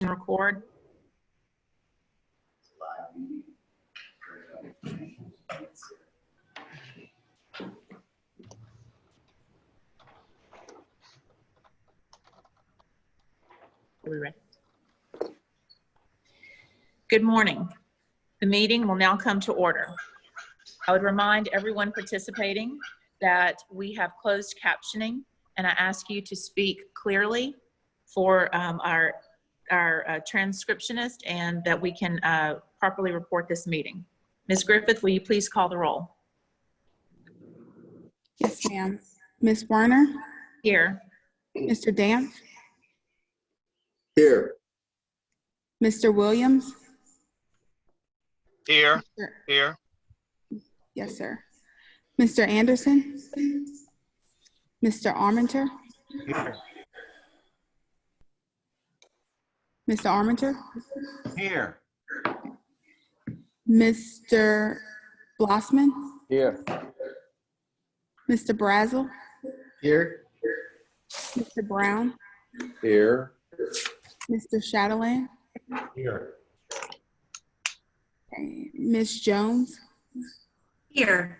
record. Are we ready? Good morning. The meeting will now come to order. I would remind everyone participating that we have closed captioning, and I ask you to speak clearly for our transcriptionist, and that we can properly report this meeting. Ms. Griffith, will you please call the roll? Yes, ma'am. Ms. Werner? Here. Mr. Damp? Here. Mr. Williams? Here. Here. Yes, sir. Mr. Anderson? Mr. Armenter? Here. Mr. Armenter? Here. Mr. Blossman? Here. Mr. Brazel? Here. Mr. Brown? Here. Mr. Shadowland? Here. Okay. Ms. Jones? Here.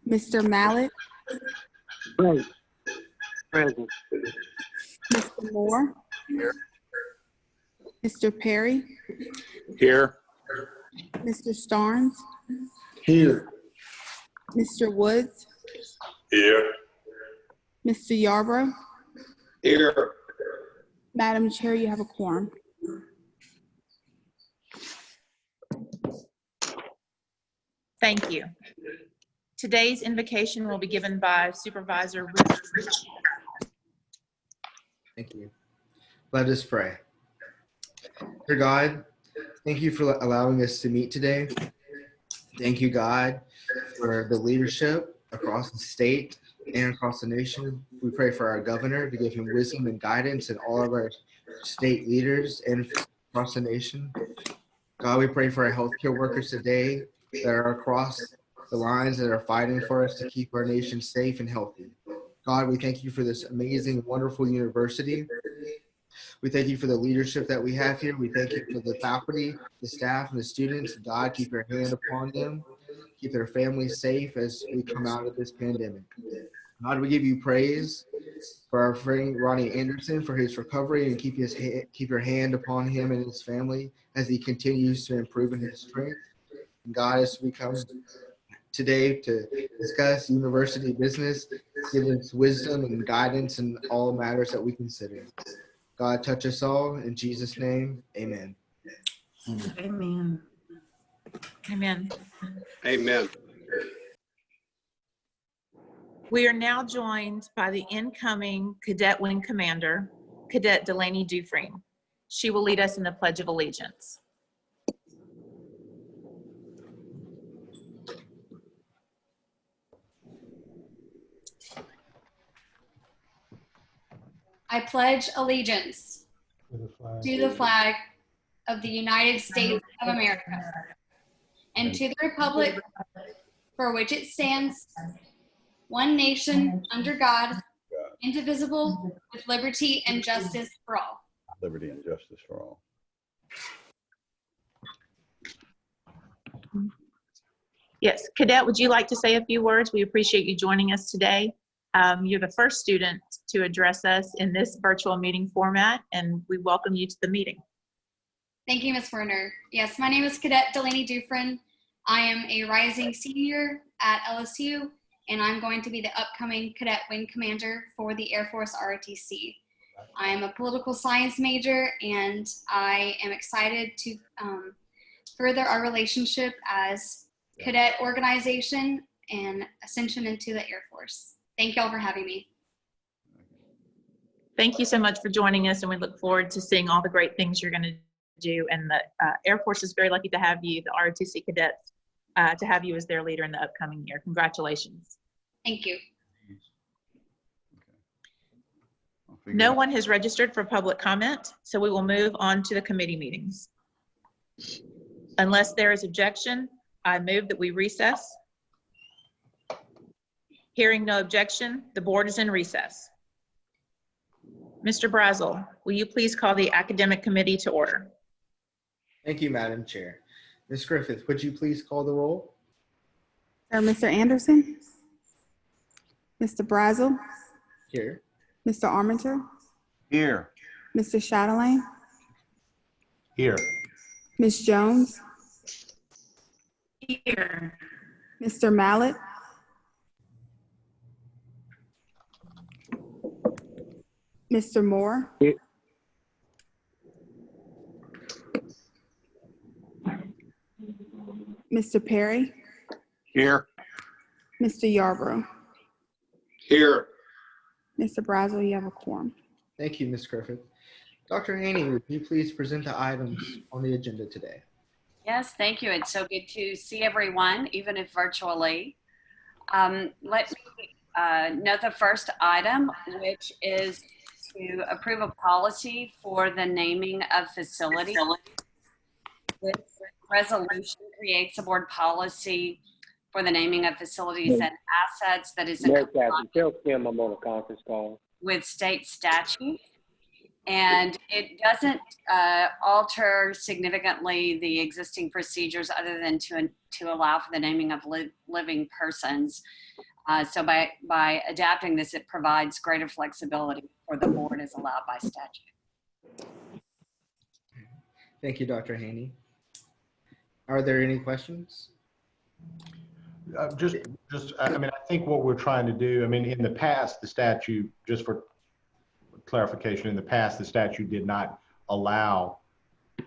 Mr. Mallett? Present. Mr. Moore? Here. Mr. Perry? Here. Mr. Starnes? Here. Mr. Woods? Here. Mr. Yarbrough? Here. Madam Chair, you have a quorum. Thank you. Today's invocation will be given by Supervisor Richard. Thank you. Let us pray. Dear God, thank you for allowing us to meet today. Thank you, God, for the leadership across the state and across the nation. We pray for our governor to give him wisdom and guidance, and all of our state leaders and across the nation. God, we pray for our healthcare workers today that are across the lines that are fighting for us to keep our nation safe and healthy. God, we thank you for this amazing, wonderful university. We thank you for the leadership that we have here. We thank you for the faculty, the staff, and the students. God, keep your hand upon them. Keep their families safe as we come out of this pandemic. God, we give you praise for our friend Ronnie Anderson for his recovery, and keep your hand upon him and his family as he continues to improve in his strength. And God, as we come today to discuss university business, give us wisdom and guidance in all matters that we consider. God, touch us all. In Jesus' name, amen. Amen. Amen. Amen. We are now joined by the incoming Cadet Wing Commander, Cadet Delaney Dufresne. She will lead us in the Pledge of Allegiance. I pledge allegiance to the flag of the United States of America and to the republic for which it stands, one nation under God, indivisible, with liberty and justice for all. Liberty and justice for all. Yes, Cadet, would you like to say a few words? We appreciate you joining us today. You're the first student to address us in this virtual meeting format, and we welcome you to the meeting. Thank you, Ms. Werner. Yes, my name is Cadet Delaney Dufresne. I am a rising senior at LSU, and I'm going to be the upcoming Cadet Wing Commander for the Air Force ROTC. I am a political science major, and I am excited to further our relationship as cadet organization and ascension into the Air Force. Thank y'all for having me. Thank you so much for joining us, and we look forward to seeing all the great things you're going to do. And the Air Force is very lucky to have you, the ROTC cadets, to have you as their leader in the upcoming year. Congratulations. Thank you. No one has registered for public comment, so we will move on to the committee meetings. Unless there is objection, I move that we recess. Hearing no objection, the board is in recess. Mr. Brazel, will you please call the academic committee to order? Thank you, Madam Chair. Ms. Griffith, would you please call the roll? Mr. Anderson, Mr. Brazel, Here. Mr. Armenter, Here. Mr. Chatelain, Here. Ms. Jones, Here. Mr. Mallett, Mr. Moore, Here. Mr. Perry, Here. Mr. Yarborough. Here. Mr. Brazel, you have a quorum. Thank you, Ms. Griffith. Dr. Haney, would you please present the items on the agenda today? Yes, thank you. It's so good to see everyone, even if virtually. Let me note the first item, which is to approve a policy for the naming of facilities. This resolution creates a board policy for the naming of facilities and assets that is in compliance Tell Kim I'm on a conference call. with state statute. And it doesn't alter significantly the existing procedures other than to allow for the naming of living persons. So by adapting this, it provides greater flexibility for the board as allowed by statute. Thank you, Dr. Haney. Are there any questions? I mean, I think what we're trying to do, I mean, in the past, the statute, just for clarification, in the past, the statute did not allow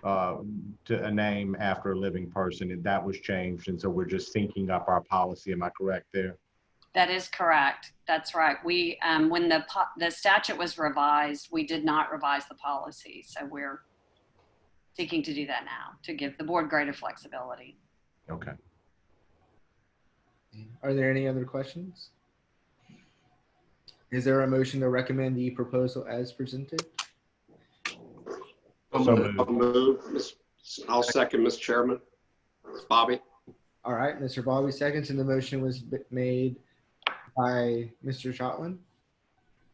to a name after a living person, and that was changed. And so we're just syncing up our policy. Am I correct there? That is correct. That's right. We, when the statute was revised, we did not revise the policy. So we're seeking to do that now to give the board greater flexibility. Okay. Are there any other questions? Is there a motion to recommend the proposal as presented? So moved. I'll move. I'll second, Mr. Chairman. Bobby. All right, Mr. Bobby seconds, and the motion was made by Mr. Shotland.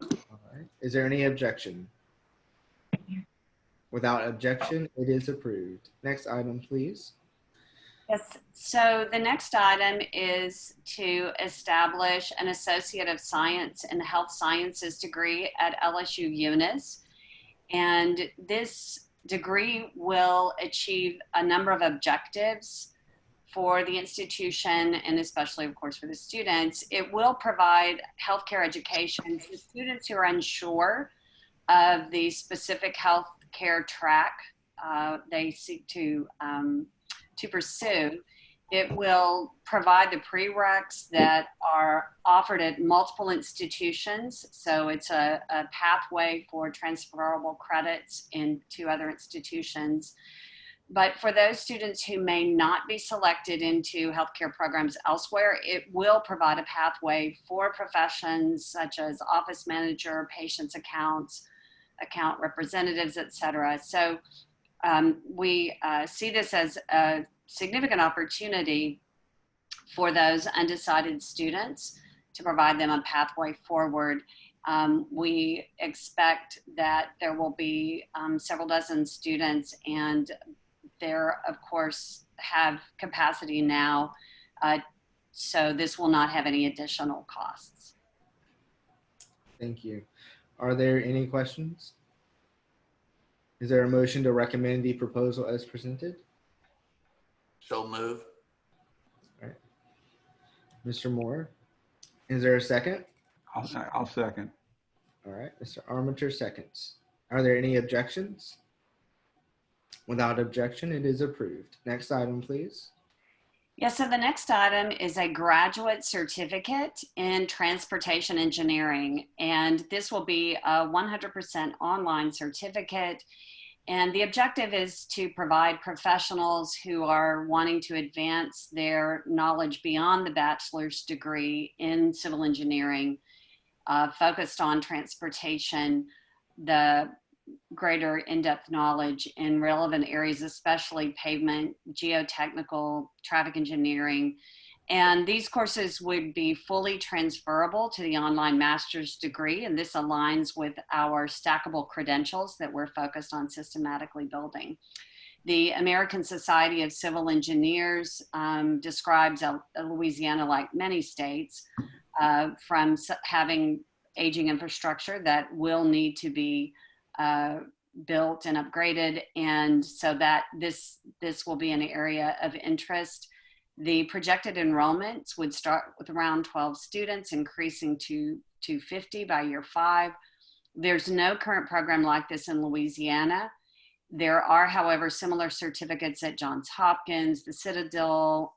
All right. Is there any objection? Without objection, it is approved. Next item, please. Yes, so the next item is to establish an Associate of Science in Health Sciences degree at LSU Eunice. And this degree will achieve a number of objectives for the institution and especially, of course, for the students. It will provide healthcare education to students who are unsure of the specific healthcare track they seek to pursue. It will provide the prereqs that are offered at multiple institutions. So it's a pathway for transferable credits into other institutions. But for those students who may not be selected into healthcare programs elsewhere, it will provide a pathway for professions such as office manager, patients accounts, account representatives, et cetera. So we see this as a significant opportunity for those undecided students to provide them a pathway forward. We expect that there will be several dozen students, and there, of course, have capacity now, so this will not have any additional costs. Thank you. Are there any questions? Is there a motion to recommend the proposal as presented? So move. All right. Mr. Moore, is there a second? I'll second. All right, Mr. Armenter seconds. Are there any objections? Without objection, it is approved. Next item, please. Yes, so the next item is a graduate certificate in transportation engineering, and this will be a 100% online certificate. And the objective is to provide professionals who are wanting to advance their knowledge beyond the bachelor's degree in civil engineering, focused on transportation, the greater in-depth knowledge in relevant areas, especially pavement, geotechnical, traffic engineering, And these courses would be fully transferable to the online master's degree, and this aligns with our stackable credentials that we're focused on systematically building. The American Society of Civil Engineers describes Louisiana, like many states, from having aging infrastructure that will need to be built and upgraded, and so that this will be an area of interest. The projected enrollments would start with around 12 students, increasing to 50 by year 5. There's no current program like this in Louisiana. There are, however, similar certificates at Johns Hopkins, the Citadel,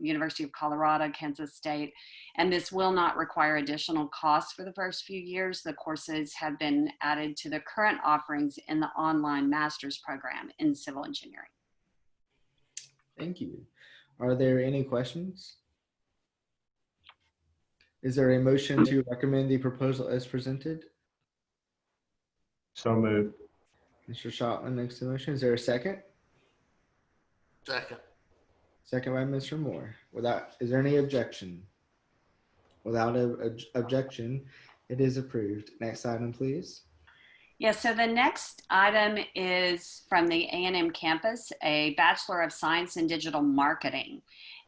University of Colorado, Kansas State, and this will not require additional costs for the first few years. The courses have been added to the current offerings in the online master's program in civil engineering. Thank you. Are there any questions? Is there a motion to recommend the proposal as presented? So moved. Mr. Shotland makes the motion. Is there a second? Second. Second by Mr. Moore. Is there any objection? Without objection, it is approved. Next item, please. Yes, so the next item is from the A&M campus, a Bachelor of Science in Digital Marketing.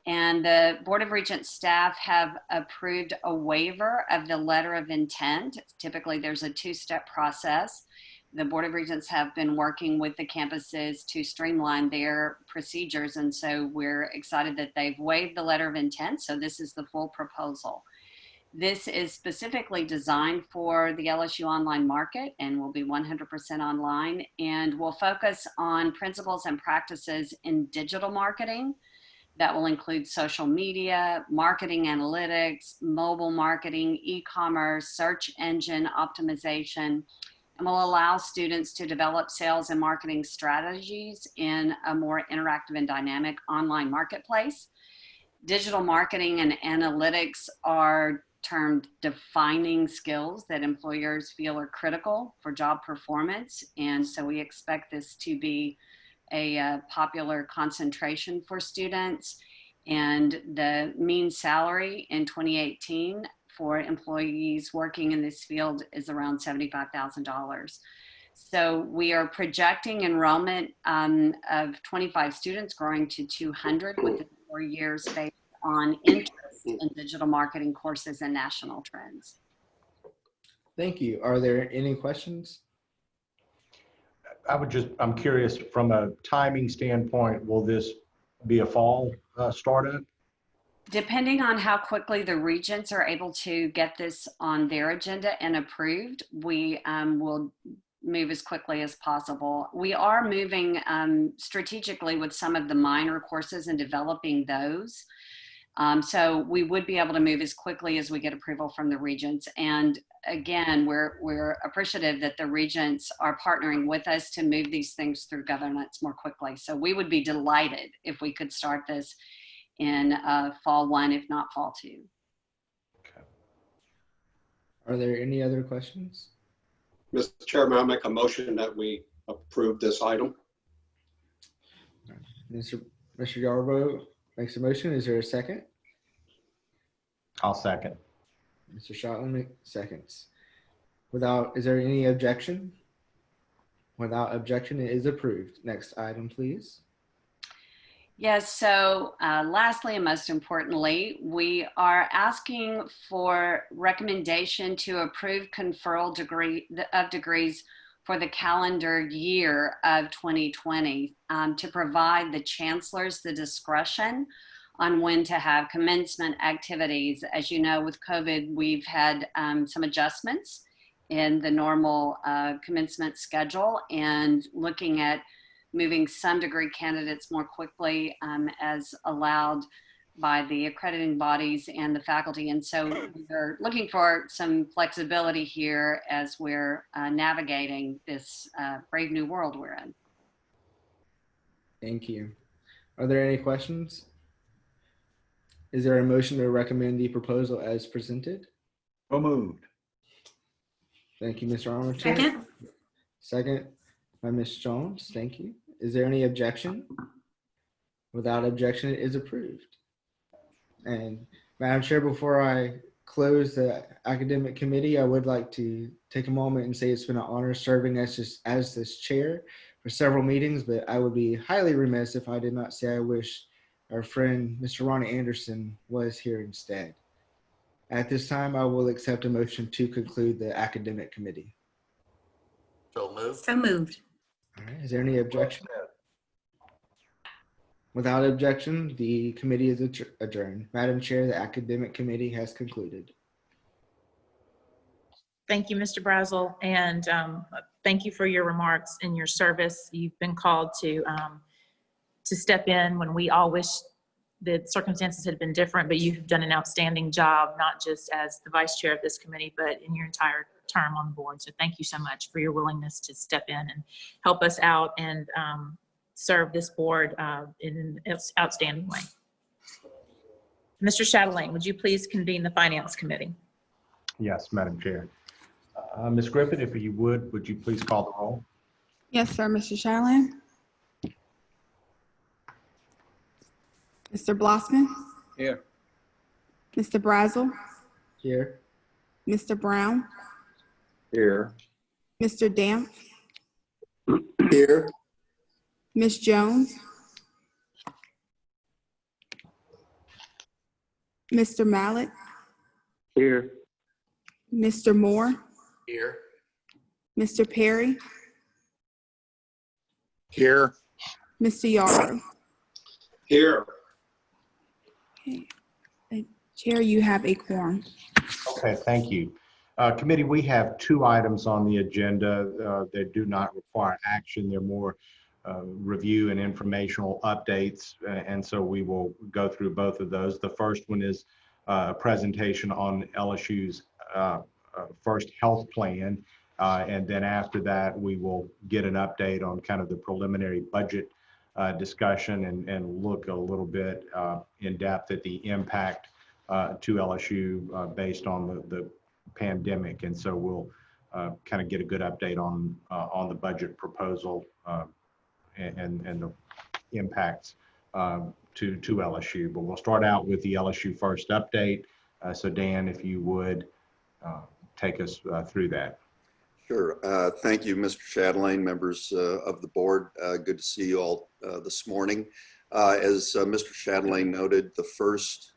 And the Board of Regents staff have approved a waiver of the letter of intent. Typically, there's a 2-step process. The Board of Regents have been working with the campuses to streamline their procedures, and so we're excited that they've waived the letter of intent. So this is the full proposal. This is specifically designed for the LSU online market and will be 100% online, and will focus on principles and practices in digital marketing that will include social media, marketing analytics, mobile marketing, e-commerce, search engine optimization, and will allow students to develop sales and marketing strategies in a more interactive and dynamic online marketplace. Digital marketing and analytics are termed defining skills that employers feel are critical for job performance. And so we expect this to be a popular concentration for students. And the mean salary in 2018 for employees working in this field is around $75,000. So we are projecting enrollment of 25 students growing to 200 within 4 years based on interest in digital marketing courses and national trends. Thank you. Are there any questions? I'm curious, from a timing standpoint, will this be a fall startup? Depending on how quickly the regents are able to get this on their agenda and approved, we will move as quickly as possible. We are moving strategically with some of the minor courses and developing those. So we would be able to move as quickly as we get approval from the regents. And again, we're appreciative that the regents are partnering with us to move these things through governance more quickly. So we would be delighted if we could start this in fall 1, if not fall 2. Okay. Are there any other questions? Mr. Chairman, I'll make a motion that we approve this item. Mr. Yarbrough makes a motion. Is there a second? I'll second. Mr. Shotland seconds. Is there any objection? Without objection, it is approved. Next item, please. Yes, so lastly and most importantly, we are asking for recommendation to approve conferral degrees for the calendar year of 2020 to provide the chancellors the discretion on when to have commencement activities. As you know, with COVID, we've had some adjustments in the normal commencement schedule, and looking at moving some degree candidates more quickly as allowed by the accrediting bodies and the faculty. And so we're looking for some flexibility here as we're navigating this brave new world we're in. Thank you. Are there any questions? Is there a motion to recommend the proposal as presented? So moved. Thank you, Mr. Armitage. Second. Second by Ms. Jones. Thank you. Is there any objection? Without objection, it is approved. And Madam Chair, before I close the academic committee, I would like to take a moment and say it's been an honor serving as this chair for several meetings, but I would be highly remiss if I did not say I wish our friend Mr. Ronnie Anderson was here instead. At this time, I will accept a motion to conclude the academic committee. So moved. So moved. All right, is there any objection? Without objection, the committee is adjourned. Madam Chair, the academic committee has concluded. Thank you, Mr. Brazel, and thank you for your remarks and your service. You've been called to step in when we all wish the circumstances had been different, but you've done an outstanding job, not just as the vice chair of this committee, but in your entire term on the board. So thank you so much for your willingness to step in and help us out and serve this board in an outstanding way. Mr. Chatelain, would you please convene the Finance Committee? Yes, Madam Chair. Ms. Griffin, if you would you please call the roll? Yes, sir, Mr. Chatelain. Mr. Blossman. Here. Mr. Brazel. Here. Mr. Brown. Here. Mr. Damp. Here. Ms. Jones. Mr. Mallett. Here. Mr. Moore. Here. Mr. Perry. Here. Mr. Yarbrough. Here. Okay. Chair, you have a quorum. Okay, thank you. Committee, we have 2 items on the agenda that do not require action. They're more review and informational updates, and so we will go through both of those. The first one is a presentation on LSU's first health plan, and then after that we will get an update on kind of the preliminary budget discussion and look a little bit in depth at the impact to LSU based on the pandemic. And so we'll kind of get a good update on the budget proposal and the impacts to LSU. But we'll start out with the LSU first update. So Dan, if you would take us through that. Sure. Thank you, Mr. Chatelain, members of the board. Good to see you all this morning. As Mr. Chatelain noted, the first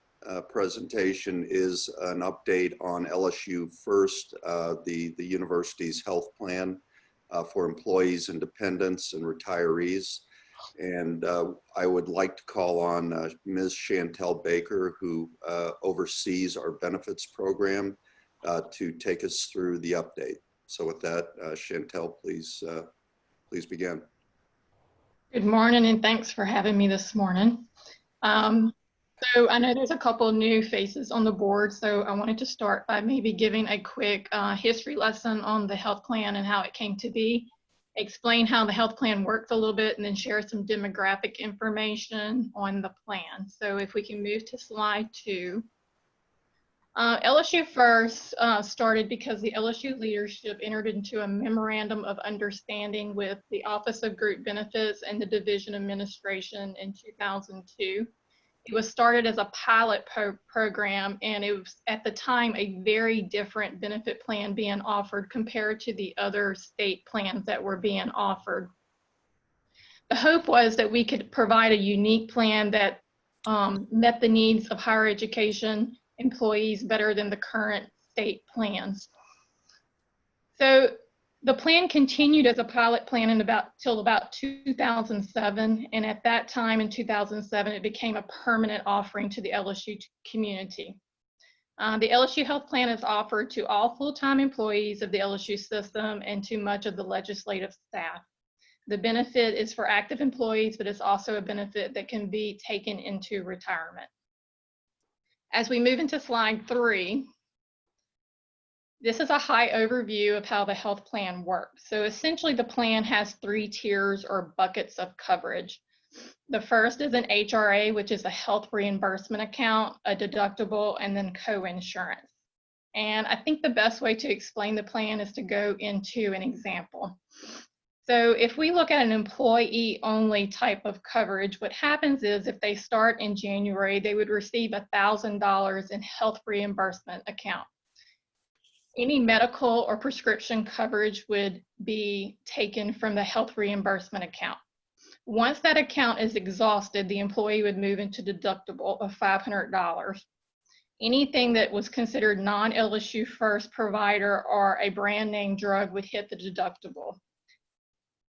presentation is an update on LSU First, the university's health plan for employees and dependents and retirees. And I would like to call on Ms. Chantel Baker, who oversees our benefits program, to take us through the update. So with that, Chantel, please begin. Good morning, and thanks for having me this morning. So I know there's a couple new faces on the board, so I wanted to start by maybe giving a quick history lesson on the health plan and how it came to be, explain how the health plan works a little bit, and then share some demographic information on the plan. So if we can move to slide 2. LSU First started because the LSU leadership entered into a memorandum of understanding with the Office of Group Benefits and the Division Administration in 2002. It was started as a pilot program, and it was at the time a very different benefit plan being offered compared to the other state plans that were being offered. The hope was that we could provide a unique plan that met the needs of higher education employees better than the current state plans. So the plan continued as a pilot plan till about 2007, and at that time in 2007 it became a permanent offering to the LSU community. The LSU health plan is offered to all full-time employees of the LSU system and to much of the legislative staff. The benefit is for active employees, but it's also a benefit that can be taken into retirement. As we move into slide 3, this is a high overview of how the health plan works. So essentially the plan has 3 tiers or buckets of coverage. The first is an HRA, which is a health reimbursement account, a deductible, and then co-insurance. And I think the best way to explain the plan is to go into an example. So if we look at an employee-only type of coverage, what happens is if they start in January, they would receive $1,000 in health reimbursement account. Any medical or prescription coverage would be taken from the health reimbursement account. Once that account is exhausted, the employee would move into deductible of $500. Anything that was considered non-LSU First provider or a brand name drug would hit the deductible.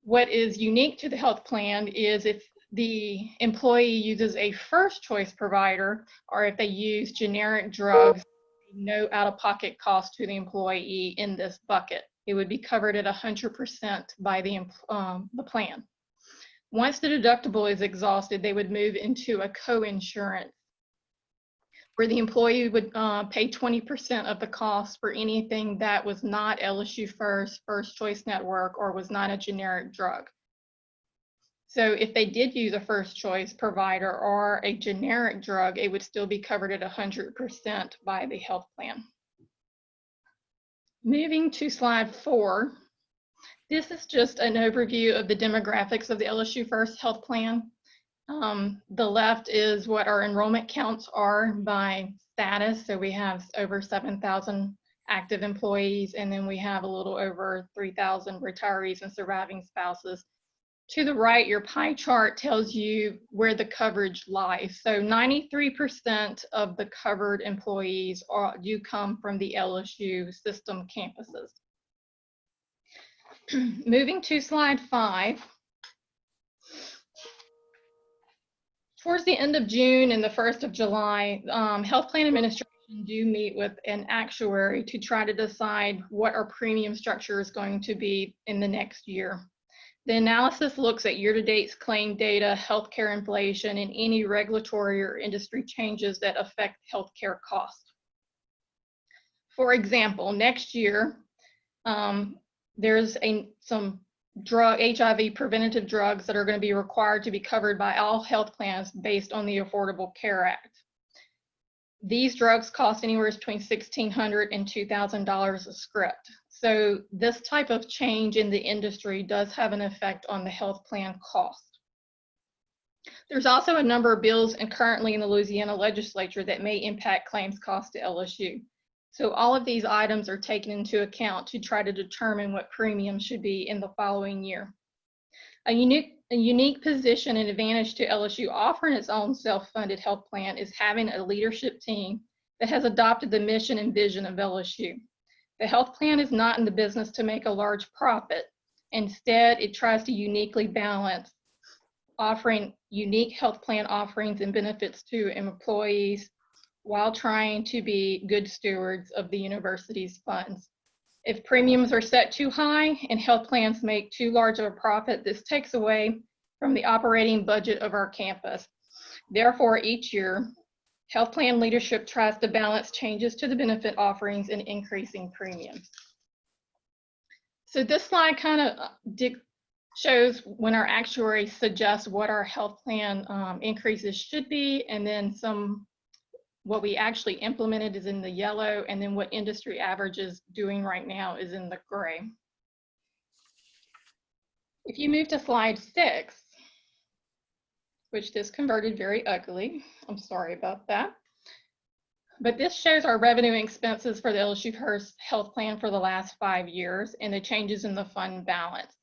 What is unique to the health plan is if the employee uses a first choice provider or if they use generic drugs, no out-of-pocket cost to the employee in this bucket. It would be covered at 100% by the plan. Once the deductible is exhausted, they would move into a co-insurance where the employee would pay 20% of the cost for anything that was not LSU First, First Choice Network, or was not a generic drug. So if they did use a first choice provider or a generic drug, it would still be covered at 100% by the health plan. Moving to slide 4, this is just an overview of the demographics of the LSU First Health Plan. The left is what our enrollment counts are by status. So we have over 7,000 active employees, and then we have a little over 3,000 retirees and surviving spouses. To the right, your pie chart tells you where the coverage lies. So 93% of the covered employees do come from the LSU system campuses. Moving to slide 5. Towards the end of June and the 1st of July, health plan administration do meet with an actuary to try to decide what our premium structure is going to be in the next year. The analysis looks at year-to-date claim data, healthcare inflation, and any regulatory or industry changes that affect healthcare costs. For example, next year, there's some HIV preventative drugs that are going to be required to be covered by all health plans based on the Affordable Care Act. These drugs cost anywhere between $1,600 and $2,000 a script. So this type of change in the industry does have an effect on the health plan cost. There's also a number of bills currently in the Louisiana legislature that may impact claims costs to LSU. So all of these items are taken into account to try to determine what premium should be in the following year. A unique position and advantage to LSU offering its own self-funded health plan is having a leadership team that has adopted the mission and vision of LSU. The health plan is not in the business to make a large profit. Instead, it tries to uniquely balance offering unique health plan offerings and benefits to employees while trying to be good stewards of the university's funds. If premiums are set too high and health plans make too large of a profit, this takes away from the operating budget of our campus. Therefore, each year, health plan leadership tries to balance changes to the benefit offerings and increasing premiums. So this slide kind of shows when our actuary suggests what our health plan increases should be, and then what we actually implemented is in the yellow, and then what industry average is doing right now is in the gray. If you move to slide 6, which this converted very ugly, I'm sorry about that. But this shows our revenue and expenses for the LSU First Health Plan for the last 5 years and the changes in the fund balance.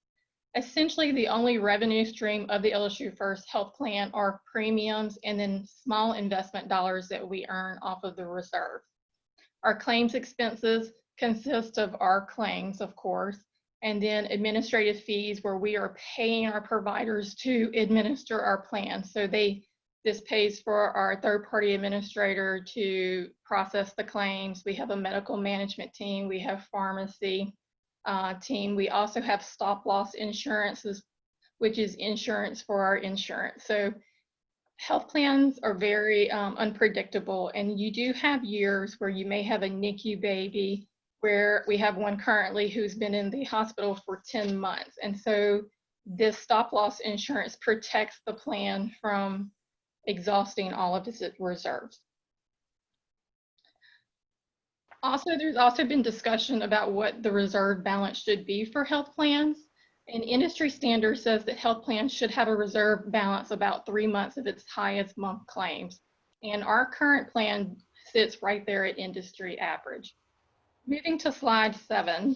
Essentially, the only revenue stream of the LSU First Health Plan are premiums and then small investment dollars that we earn off of the reserve. Our claims expenses consist of our claims, of course, and then administrative fees where we are paying our providers to administer our plan. So this pays for our third-party administrator to process the claims. We have a medical management team. We have pharmacy team. We also have stop-loss insurances, which is insurance for our insurance. So health plans are very unpredictable, and you do have years where you may have a NICU baby, where we have one currently who's been in the hospital for 10 months. And so this stop-loss insurance protects the plan from exhausting all of its reserves. Also, there's also been discussion about what the reserve balance should be for health plans. And industry standard says that health plans should have a reserve balance about 3 months of its highest month claims. And our current plan sits right there at industry average. Moving to slide 7.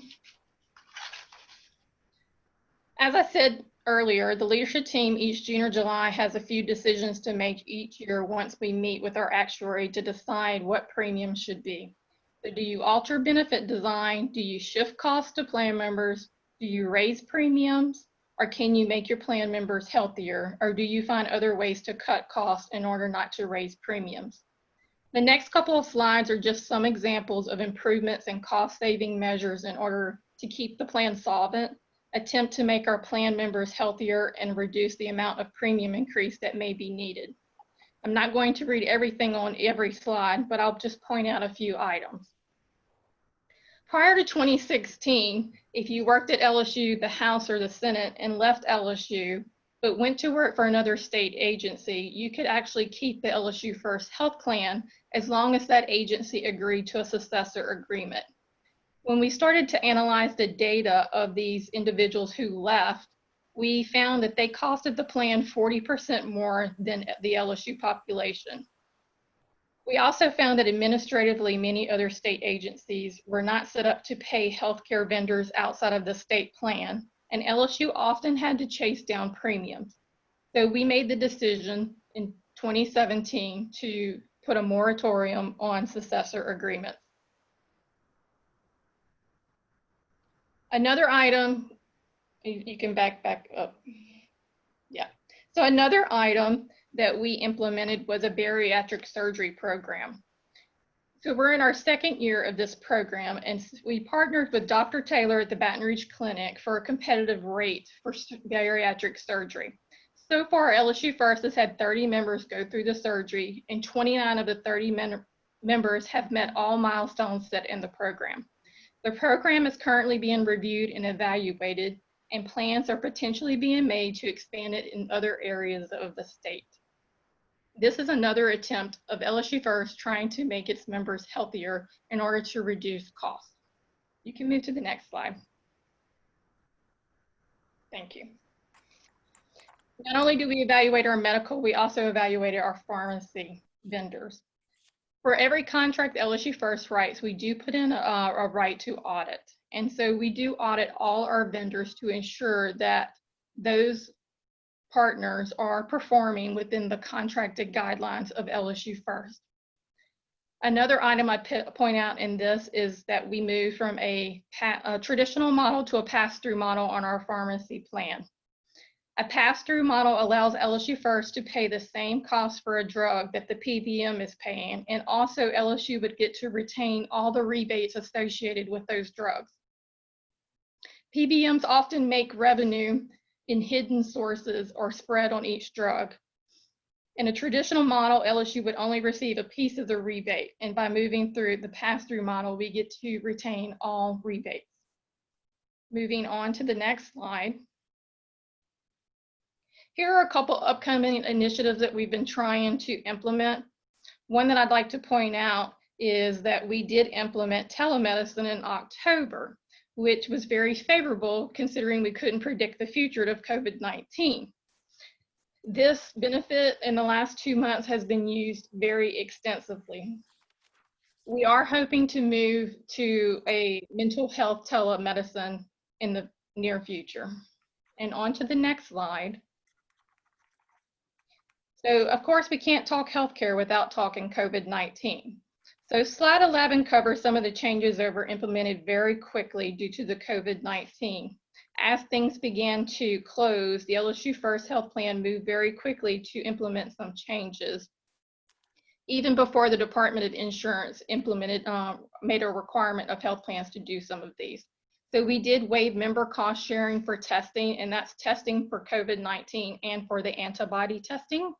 As I said earlier, the leadership team each June or July has a few decisions to make each year once we meet with our actuary to decide what premiums should be. So do you alter benefit design? Do you shift costs to plan members? Do you raise premiums? Or can you make your plan members healthier? Or do you find other ways to cut costs in order not to raise premiums? The next couple of slides are just some examples of improvements and cost-saving measures in order to keep the plan solvent, attempt to make our plan members healthier, and reduce the amount of premium increase that may be needed. I'm not going to read everything on every slide, but I'll just point out a few items. Prior to 2016, if you worked at LSU, the House, or the Senate and left LSU, but went to work for another state agency, you could actually keep the LSU First Health Plan as long as that agency agreed to a successor agreement. When we started to analyze the data of these individuals who left, we found that they costed the plan 40% more than the LSU population. We also found that administratively, many other state agencies were not set up to pay healthcare vendors outside of the state plan, and LSU often had to chase down premiums. So we made the decision in 2017 to put a moratorium on successor agreements. Another item, you can back up. Yeah. So another item that we implemented was a bariatric surgery program. So we're in our second year of this program, and we partnered with Dr. Taylor at the Baton Rouge Clinic for a competitive rate for bariatric surgery. So far, LSU First has had 30 members go through the surgery, and 29 of the 30 members have met all milestones set in the program. The program is currently being reviewed and evaluated, and plans are potentially being made to expand it in other areas of the state. This is another attempt of LSU First trying to make its members healthier in order to reduce costs. You can move to the next slide. Thank you. Not only do we evaluate our medical, we also evaluated our pharmacy vendors. For every contract LSU First writes, we do put in a right to audit. And so we do audit all our vendors to ensure that those partners are performing within the contracted guidelines of LSU First. Another item I point out in this is that we move from a traditional model to a pass-through model on our pharmacy plan. A pass-through model allows LSU First to pay the same cost for a drug that the PBM is paying, and also LSU would get to retain all the rebates associated with those drugs. PBMs often make revenue in hidden sources or spread on each drug. In a traditional model, LSU would only receive a piece of the rebate, and by moving through the pass-through model, we get to retain all rebates. Moving on to the next slide. Here are a couple upcoming initiatives that we've been trying to implement. One that I'd like to point out is that we did implement telemedicine in October, which was very favorable considering we couldn't predict the future of COVID-19. This benefit in the last 2 months has been used very extensively. We are hoping to move to a mental health telemedicine in the near future. And on to the next slide. So of course we can't talk healthcare without talking COVID-19. So slide 11 covers some of the changes that were implemented very quickly due to the COVID-19. As things began to close, the LSU First Health Plan moved very quickly to implement some changes, even before the Department of Insurance made a requirement of health plans to do some of these. So we did waive member cost sharing for testing, and that's testing for COVID-19 and for the antibody testing.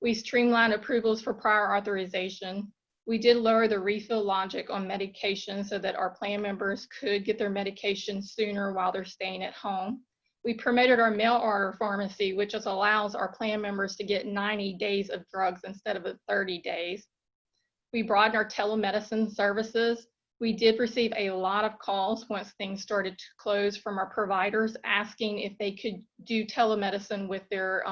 We streamlined approvals for prior authorization. We did lower the refill logic on medication so that our plan members could get their medication sooner while they're staying at home. We promoted our mail order pharmacy, which just allows our plan members to get 90 days of drugs instead of 30 days. We broadened our telemedicine services. We did receive a lot of calls once things started to close from our providers asking if they could do telemedicine with their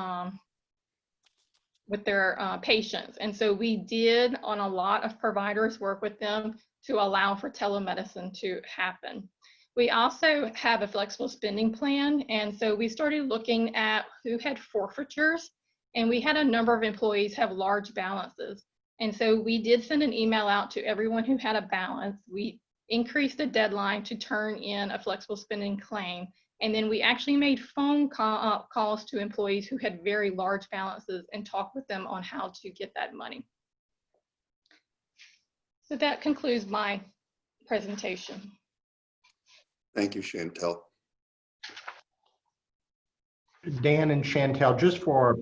patients. And so we did, on a lot of providers, work with them to allow for telemedicine to happen. We also have a flexible spending plan. And so we started looking at who had forfeitures, and we had a number of employees have large balances. And so we did send an email out to everyone who had a balance. We increased the deadline to turn in a flexible spending claim. And then we actually made phone calls to employees who had very large balances and talked with them on how to get that money. So that concludes my presentation. Thank you, Chantel. Dan and Chantel, just for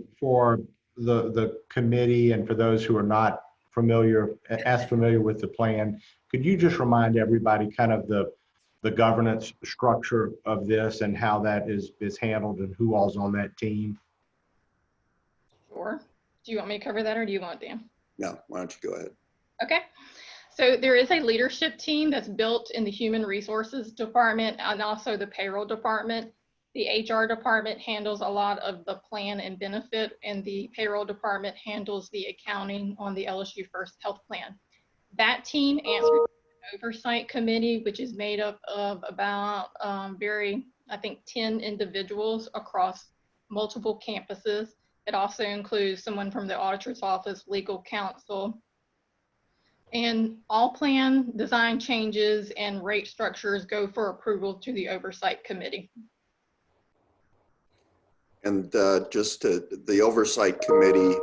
the committee and for those who are not familiar with the plan, could you just remind everybody kind of the governance structure of this and how that is handled and who all's on that team? Sure. Do you want me to cover that, or do you want Dan? No, why don't you go ahead? Okay. So there is a leadership team that's built in the Human Resources Department and also the Payroll Department. The HR department handles a lot of the plan and benefit, and the Payroll Department handles the accounting on the LSU First Health Plan. That team answers the Oversight Committee, which is made up of about I think 10 individuals across multiple campuses. It also includes someone from the auditor's office, legal counsel, and all plan design changes and rate structures go for approval to the Oversight Committee. And the Oversight Committee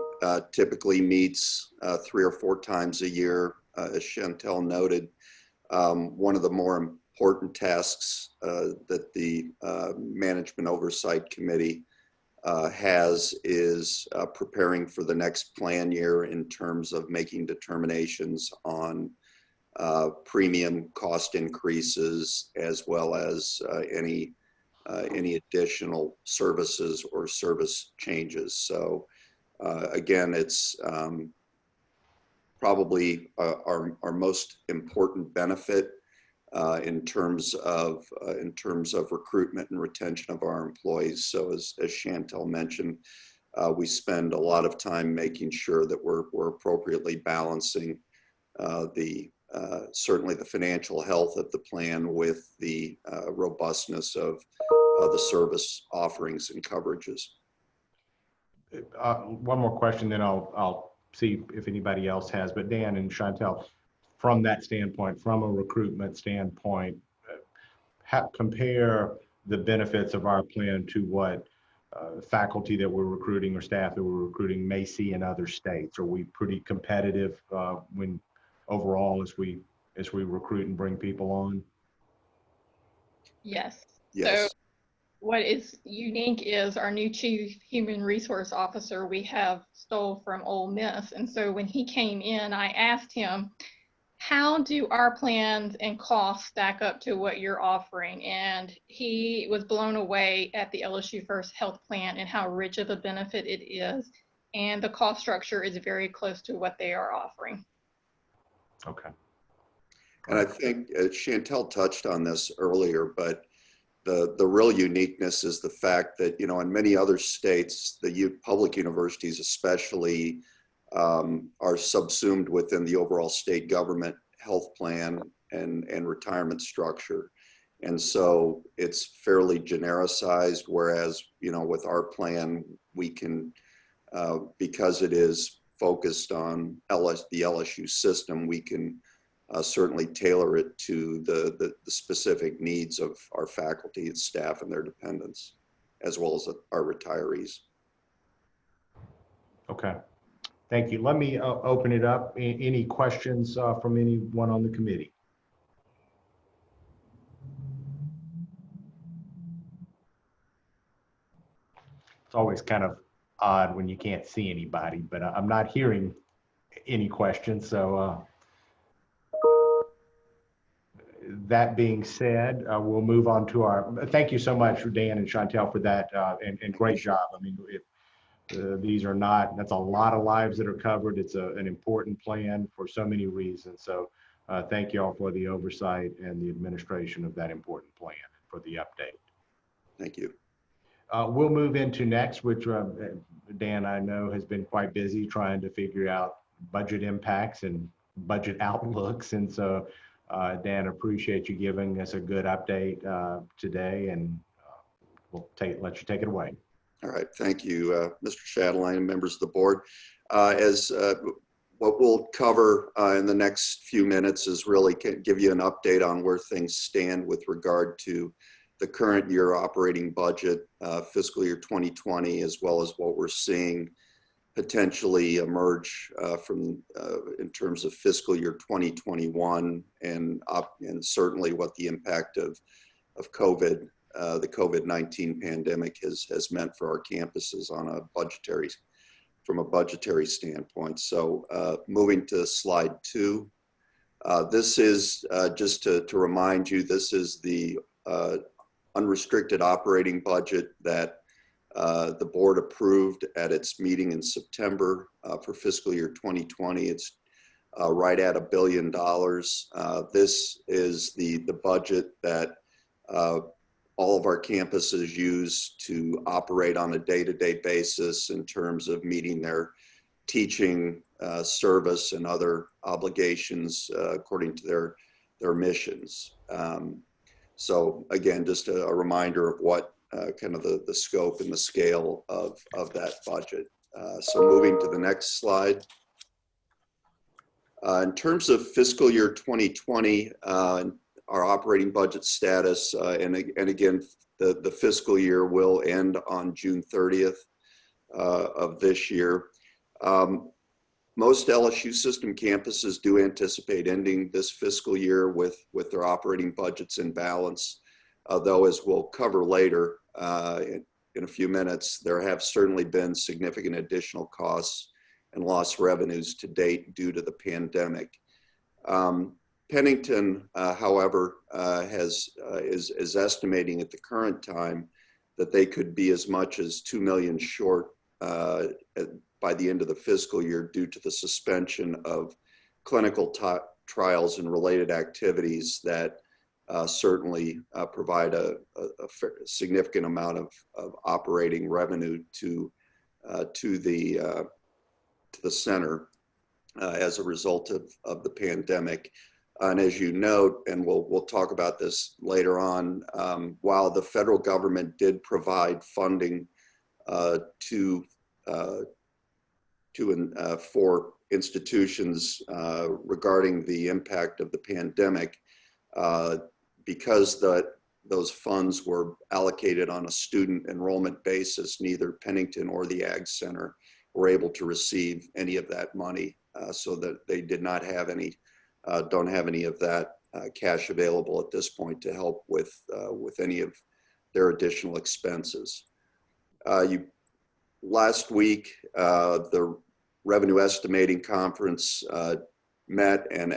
typically meets 3 or 4 times a year, as Chantel noted. One of the more important tasks that the Management Oversight Committee has is preparing for the next plan year in terms of making determinations on premium cost increases, as well as any additional services or service changes. So again, it's probably our most important benefit in terms of recruitment and retention of our employees. So as Chantel mentioned, we spend a lot of time making sure that we're appropriately balancing certainly the financial health of the plan with the robustness of the service offerings and coverages. One more question, then I'll see if anybody else has. But Dan and Chantel, from that standpoint, from a recruitment standpoint, compare the benefits of our plan to what faculty that we're recruiting or staff that we're recruiting may see in other states. Are we pretty competitive when overall as we recruit and bring people on? Yes. Yes. So what is unique is our new Chief Human Resource Officer we have stole from Ole Miss. And so when he came in, I asked him, how do our plans and costs stack up to what you're offering? And he was blown away at the LSU First Health Plan and how rich of a benefit it is. And the cost structure is very close to what they are offering. Okay. And I think Chantel touched on this earlier, but the real uniqueness is the fact that, you know, in many other states, the public universities especially are subsumed within the overall state government health plan and retirement structure. And so it's fairly genericized, whereas, you know, with our plan, we can, because it is focused on the LSU system, we can certainly tailor it to the specific needs of our faculty and staff and their dependents, as well as our retirees. Okay. Thank you. Let me open it up. Any questions from anyone on the committee? It's always kind of odd when you can't see anybody, but I'm not hearing any questions. So that being said, we'll move on to thank you so much, Dan and Chantel, for that, and great job. I mean, that's a lot of lives that are covered. It's an important plan for so many reasons. So thank you all for the oversight and the administration of that important plan for the update. Thank you. We'll move into next, which Dan, I know, has been quite busy trying to figure out budget impacts and budget outlooks. And so, Dan, appreciate you giving us a good update today, and let you take it away. All right, thank you, Mr. Chatelain and members of the board. What we'll cover in the next few minutes is really give you an update on where things stand with regard to the current year operating budget, fiscal year 2020, as well as what we're seeing potentially emerge in terms of fiscal year 2021, and certainly what the impact of COVID, the COVID-19 pandemic has meant for our campuses from a budgetary standpoint. So moving to slide 2, this is just to remind you, this is the unrestricted operating budget that the board approved at its meeting in September for fiscal year 2020. It's right at $1 billion. This is the budget that all of our campuses use to operate on a day-to-day basis in terms of meeting their teaching, service, and other obligations according to their missions. So again, just a reminder of what kind of the scope and the scale of that budget. So moving to the next slide. In terms of fiscal year 2020, our operating budget status, and again, the fiscal year will end on June 30th of this year. Most LSU system campuses do anticipate ending this fiscal year with their operating budgets in balance, though, as we'll cover later in a few minutes, there have certainly been significant additional costs and lost revenues to date due to the pandemic. Pennington, however, is estimating at the current time that they could be as much as $2 million short by the end of the fiscal year due to the suspension of clinical trials and related activities that certainly provide a significant amount of operating revenue to the center as a result of the pandemic. And as you note, and we'll talk about this later on, while the federal government did provide funding for institutions regarding the impact of the pandemic, because those funds were allocated on a student enrollment basis, neither Pennington or the Ag Center were able to receive any of that money, so that they did not have any, don't have any of that cash available at this point to help with any of their additional expenses. Last week, the Revenue Estimating Conference met and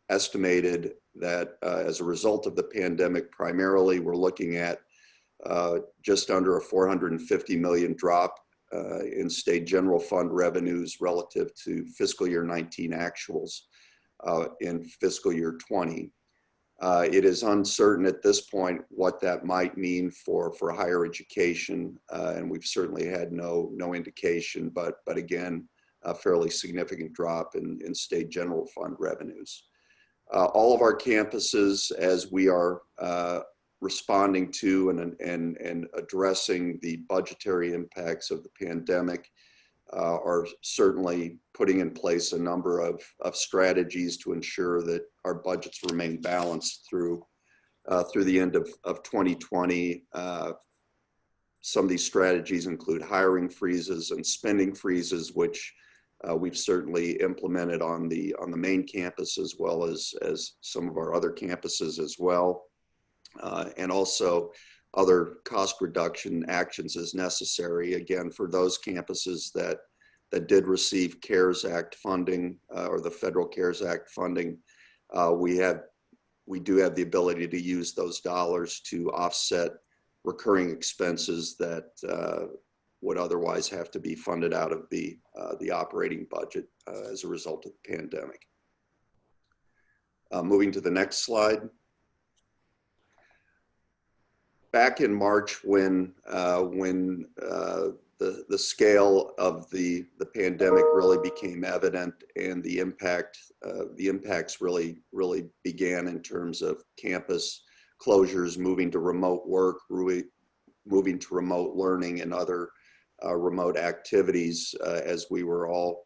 estimated that as a result of the pandemic, primarily we're looking at just under a $450 million drop in state general fund revenues relative to fiscal year 19 actuals in fiscal year 20. It is uncertain at this point what that might mean for higher education, and we've certainly had no indication, but again, a fairly significant drop in state general fund revenues. All of our campuses, as we are responding to and addressing the budgetary impacts of the pandemic, are certainly putting in place a number of strategies to ensure that our budgets remain balanced through the end of 2020. Some of these strategies include hiring freezes and spending freezes, which we've certainly implemented on the main campus as well as some of our other campuses as well, and also other cost reduction actions as necessary. Again, for those campuses that did receive CARES Act funding or the federal CARES Act funding, we do have the ability to use those dollars to offset recurring expenses that would otherwise have to be funded out of the operating budget as a result of the pandemic. Moving to the next slide. Back in March, when the scale of the pandemic really became evident, and the impacts really began in terms of campus closures, moving to remote work, moving to remote learning, and other remote activities, as we're all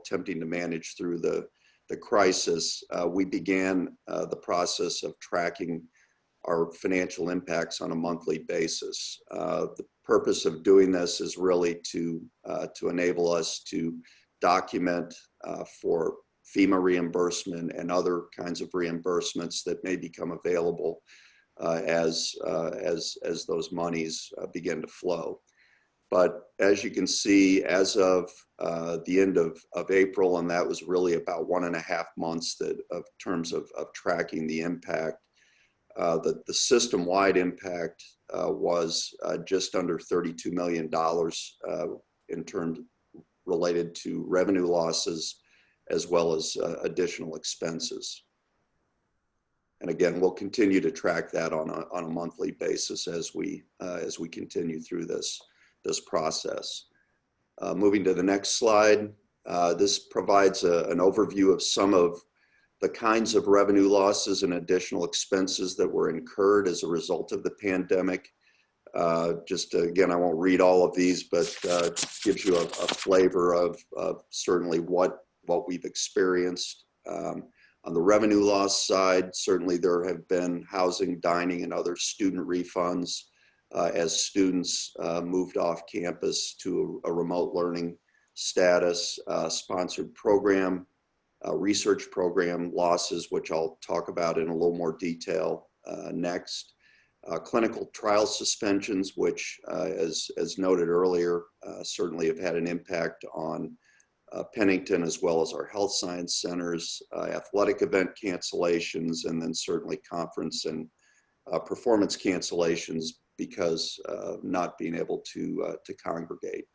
attempting to manage through the crisis, we began the process of tracking our financial impacts on a monthly basis. The purpose of doing this is really to enable us to document for FEMA reimbursement and other kinds of reimbursements that may become available as those monies begin to flow. But as you can see, as of the end of April, and that was really about 1.5 months of terms of tracking the impact, the system-wide impact was just under $32 million in terms related to revenue losses, as well as additional expenses. And again, we'll continue to track that on a monthly basis as we continue through this process. Moving to the next slide, this provides an overview of some of the kinds of revenue losses and additional expenses that were incurred as a result of the pandemic. Again, I won't read all of these, but gives you a flavor of certainly what we've experienced. On the revenue loss side, certainly there have been housing, dining, and other student refunds as students moved off campus to a remote learning status, sponsored program, research program losses, which I'll talk about in a little more detail next. Clinical trial suspensions, which as noted earlier, certainly have had an impact on Pennington as well as our health science centers, athletic event cancellations, and then certainly conference and performance cancellations because of not being able to congregate.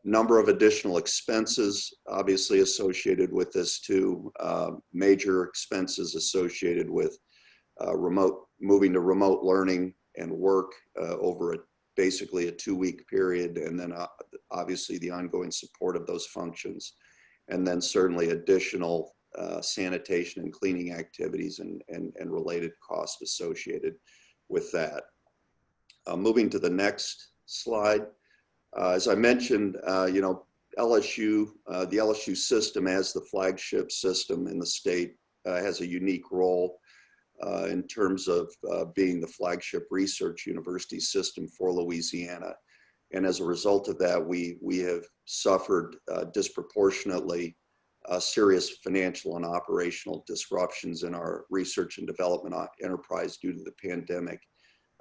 Number of additional expenses obviously associated with this too. Major expenses associated with moving to remote learning and work over basically a 2-week period, and then obviously the ongoing support of those functions, and then certainly additional sanitation and cleaning activities and related costs associated with that. Moving to the next slide. As I mentioned, LSU, the LSU system as the flagship system in the state has a unique role in terms of being the flagship research university system for Louisiana. And as a result of that, we have suffered disproportionately serious financial and operational disruptions in our research and development enterprise due to the pandemic,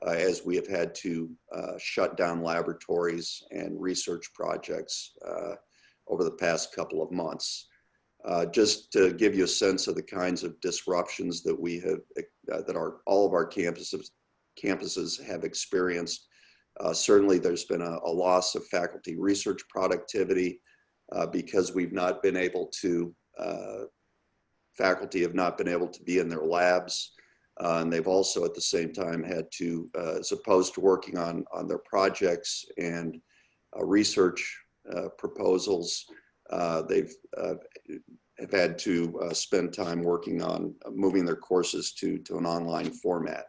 as we have had to shut down laboratories and research projects over the past couple of months. Just to give you a sense of the kinds of disruptions that we have, all of our campuses have experienced. Certainly there's been a loss of faculty research productivity because we've not been able to, faculty have not been able to be in their labs. And they've also at the same time had to, as opposed to working on their projects and research proposals, they've have had to spend time working on moving their courses to an online format.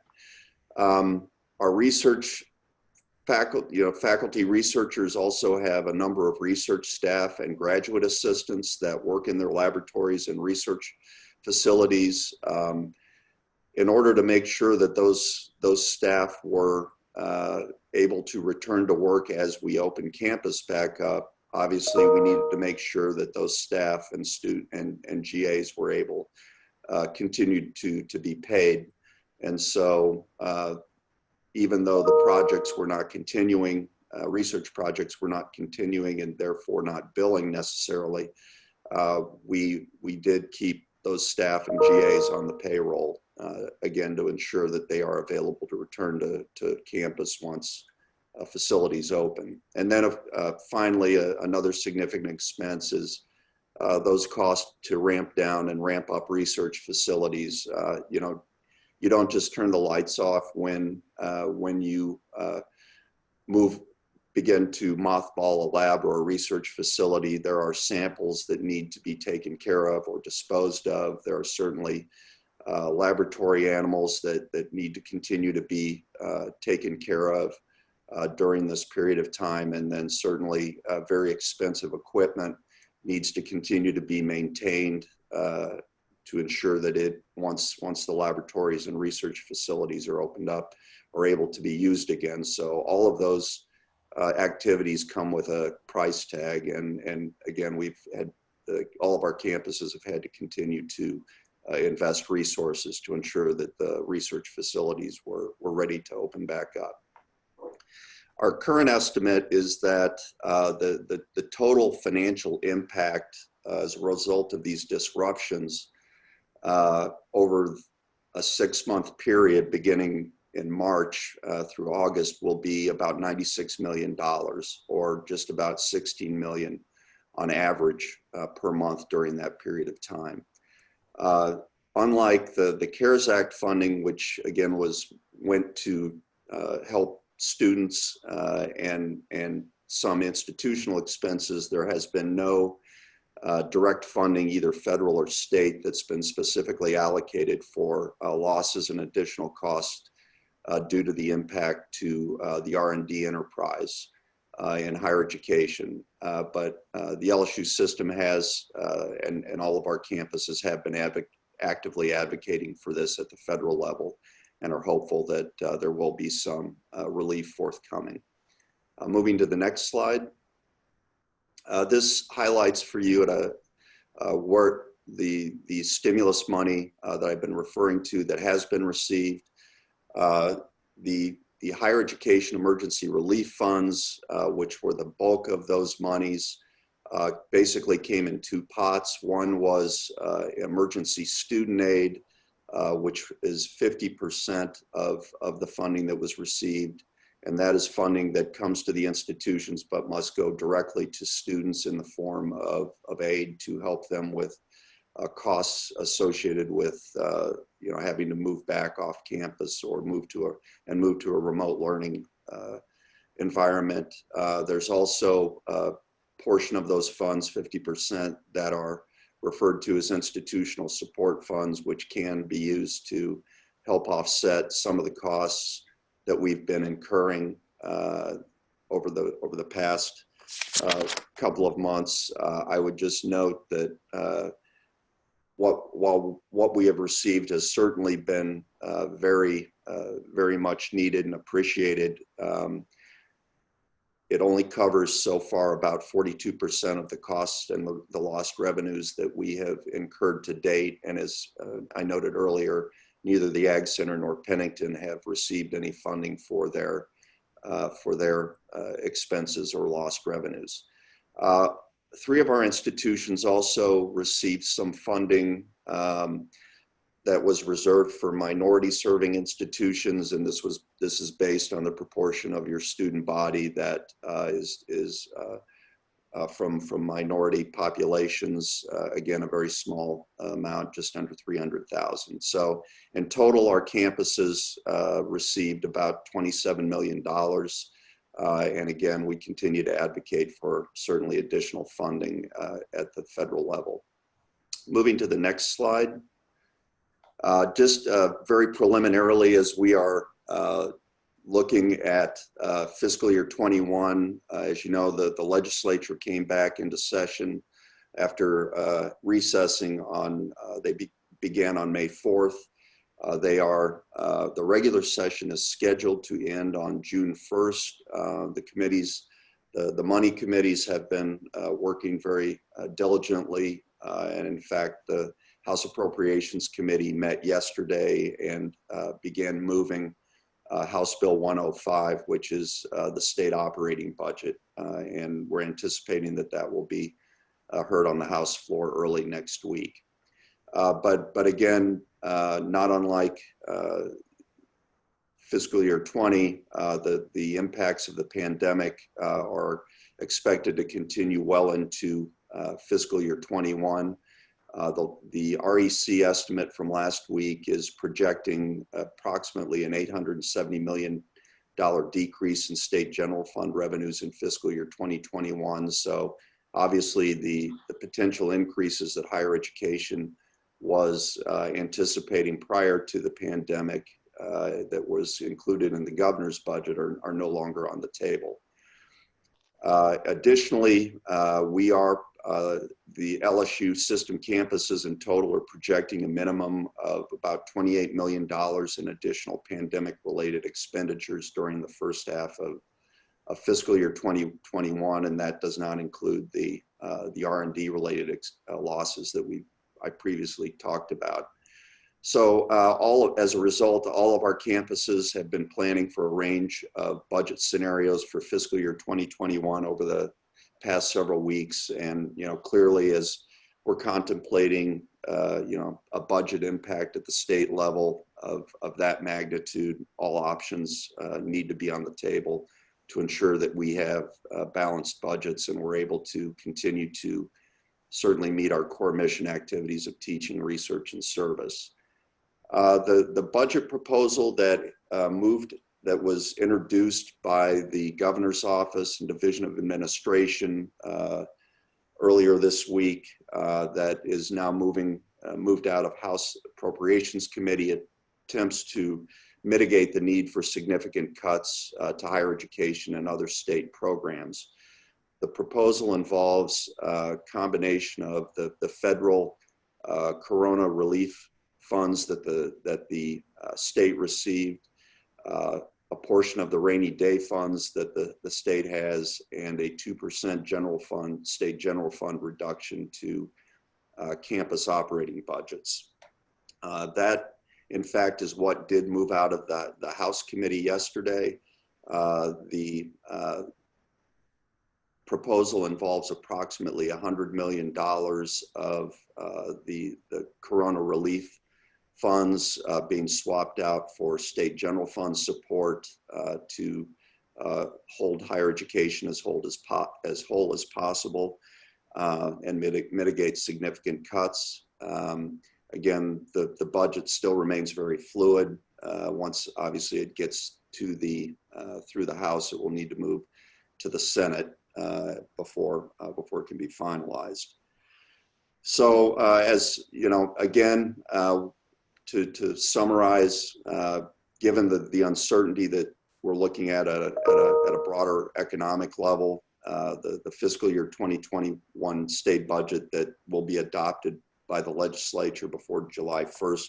Our research faculty researchers also have a number of research staff and graduate assistants that work in their laboratories and research facilities. In order to make sure that those staff were able to return to work as we open campus back up, obviously we needed to make sure that those staff and and GAs were able continued to be paid. And so even though the projects were not continuing, research projects were not continuing and therefore not billing necessarily, we did keep those staff and GAs on the payroll, again, to ensure that they are available to return to campus once facilities open. And then finally, another significant expense is those costs to ramp down and ramp up research facilities. You don't just turn the lights off when you begin to mothball a lab or a research facility. There are samples that need to be taken care of or disposed of. There are certainly laboratory animals that need to continue to be taken care of during this period of time. And then certainly very expensive equipment needs to continue to be maintained to ensure that once the laboratories and research facilities are opened up, are able to be used again. So all of those activities come with a price tag, and again, we've had all of our campuses have had to continue to invest resources to ensure that the research facilities were ready to open back up. Our current estimate is that the total financial impact as a result of these disruptions over a 6-month period beginning in March through August will be about $96 million, or just about $16 million on average per month during that period of time. Unlike the CARES Act funding, which again went to help students and some institutional expenses, there has been no direct funding, either federal or state, that's been specifically allocated for losses and additional costs due to the impact to the R&D enterprise in higher education. But the LSU system has, and all of our campuses have been actively advocating for this at the federal level, and are hopeful that there will be some relief forthcoming. Moving to the next slide. This highlights for you where the stimulus money that I've been referring to that has been received. The higher education emergency relief funds, which were the bulk of those monies, basically came in 2 pots. One was emergency student aid, which is 50% of the funding that was received. And that is funding that comes to the institutions but must go directly to students in the form of aid to help them with costs associated with having to move back off campus or move to a remote learning environment. There's also a portion of those funds, 50%, that are referred to as institutional support funds, which can be used to help offset some of the costs that we've been incurring over the past couple of months. I would just note that while what we have received has certainly been very much needed and appreciated, it only covers so far about 42% of the costs and the lost revenues that we have incurred to date. And as I noted earlier, neither the Ag Center nor Pennington have received any funding for their expenses or lost revenues. 3 of our institutions also received some funding that was reserved for minority serving institutions, and this is based on the proportion of your student body that is from minority populations. Again, a very small amount, just under 300,000. So in total, our campuses received about $27 million. And again, we continue to advocate for certainly additional funding at the federal level. Moving to the next slide. Just very preliminarily, as we are looking at fiscal year 21, as you know, the legislature came back into session after recessing on, they began on May 4th. The regular session is scheduled to end on June 1st. The committees, the money committees have been working very diligently. And in fact, the House Appropriations Committee met yesterday and began moving House Bill 105, which is the state operating budget. And we're anticipating that will be heard on the House floor early next week. But again, not unlike fiscal year 20, the impacts of the pandemic are expected to continue well into fiscal year 21. The REC estimate from last week is projecting approximately an $870 million decrease in state general fund revenues in fiscal year 2021. So obviously the potential increases that higher education was anticipating prior to the pandemic that was included in the governor's budget are no longer on the table. Additionally, the LSU system campuses in total are projecting a minimum of about $28 million in additional pandemic-related expenditures during the first half of fiscal year 2021, and that does not include the R&D related losses that I previously talked about. So as a result, all of our campuses have been planning for a range of budget scenarios for fiscal year 2021 over the past several weeks. And, clearly as we're contemplating, a budget impact at the state level of that magnitude, all options need to be on the table to ensure that we have balanced budgets and we're able to continue to certainly meet our core mission activities of teaching, research, and service. The budget proposal that was introduced by the governor's office and Division of Administration earlier this week that is now moved out of House Appropriations Committee attempts to mitigate the need for significant cuts to higher education and other state programs. The proposal involves a combination of the federal corona relief funds that the state received, a portion of the rainy day funds that the state has, and a 2% state general fund reduction to campus operating budgets. That, in fact, is what did move out of the House committee yesterday. The proposal involves approximately $100 million of the corona relief funds being swapped out for state general fund support to hold higher education as whole as possible and mitigate significant cuts. Again, the budget still remains very fluid. Once obviously it gets to through the House, it will need to move to the Senate before it can be finalized. So as you know, again, to summarize, given the uncertainty that we're looking at a broader economic level, the fiscal year 2021 state budget that will be adopted by the legislature before July 1st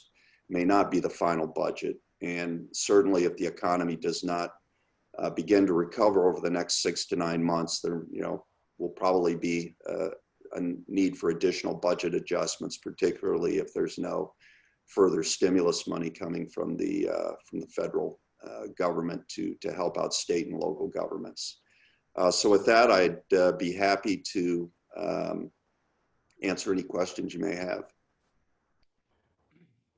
may not be the final budget. And certainly if the economy does not begin to recover over the next 6 to 9 months, there will probably be a need for additional budget adjustments, particularly if there's no further stimulus money coming from the federal government to help out state and local governments. So with that, I'd be happy to answer any questions you may have.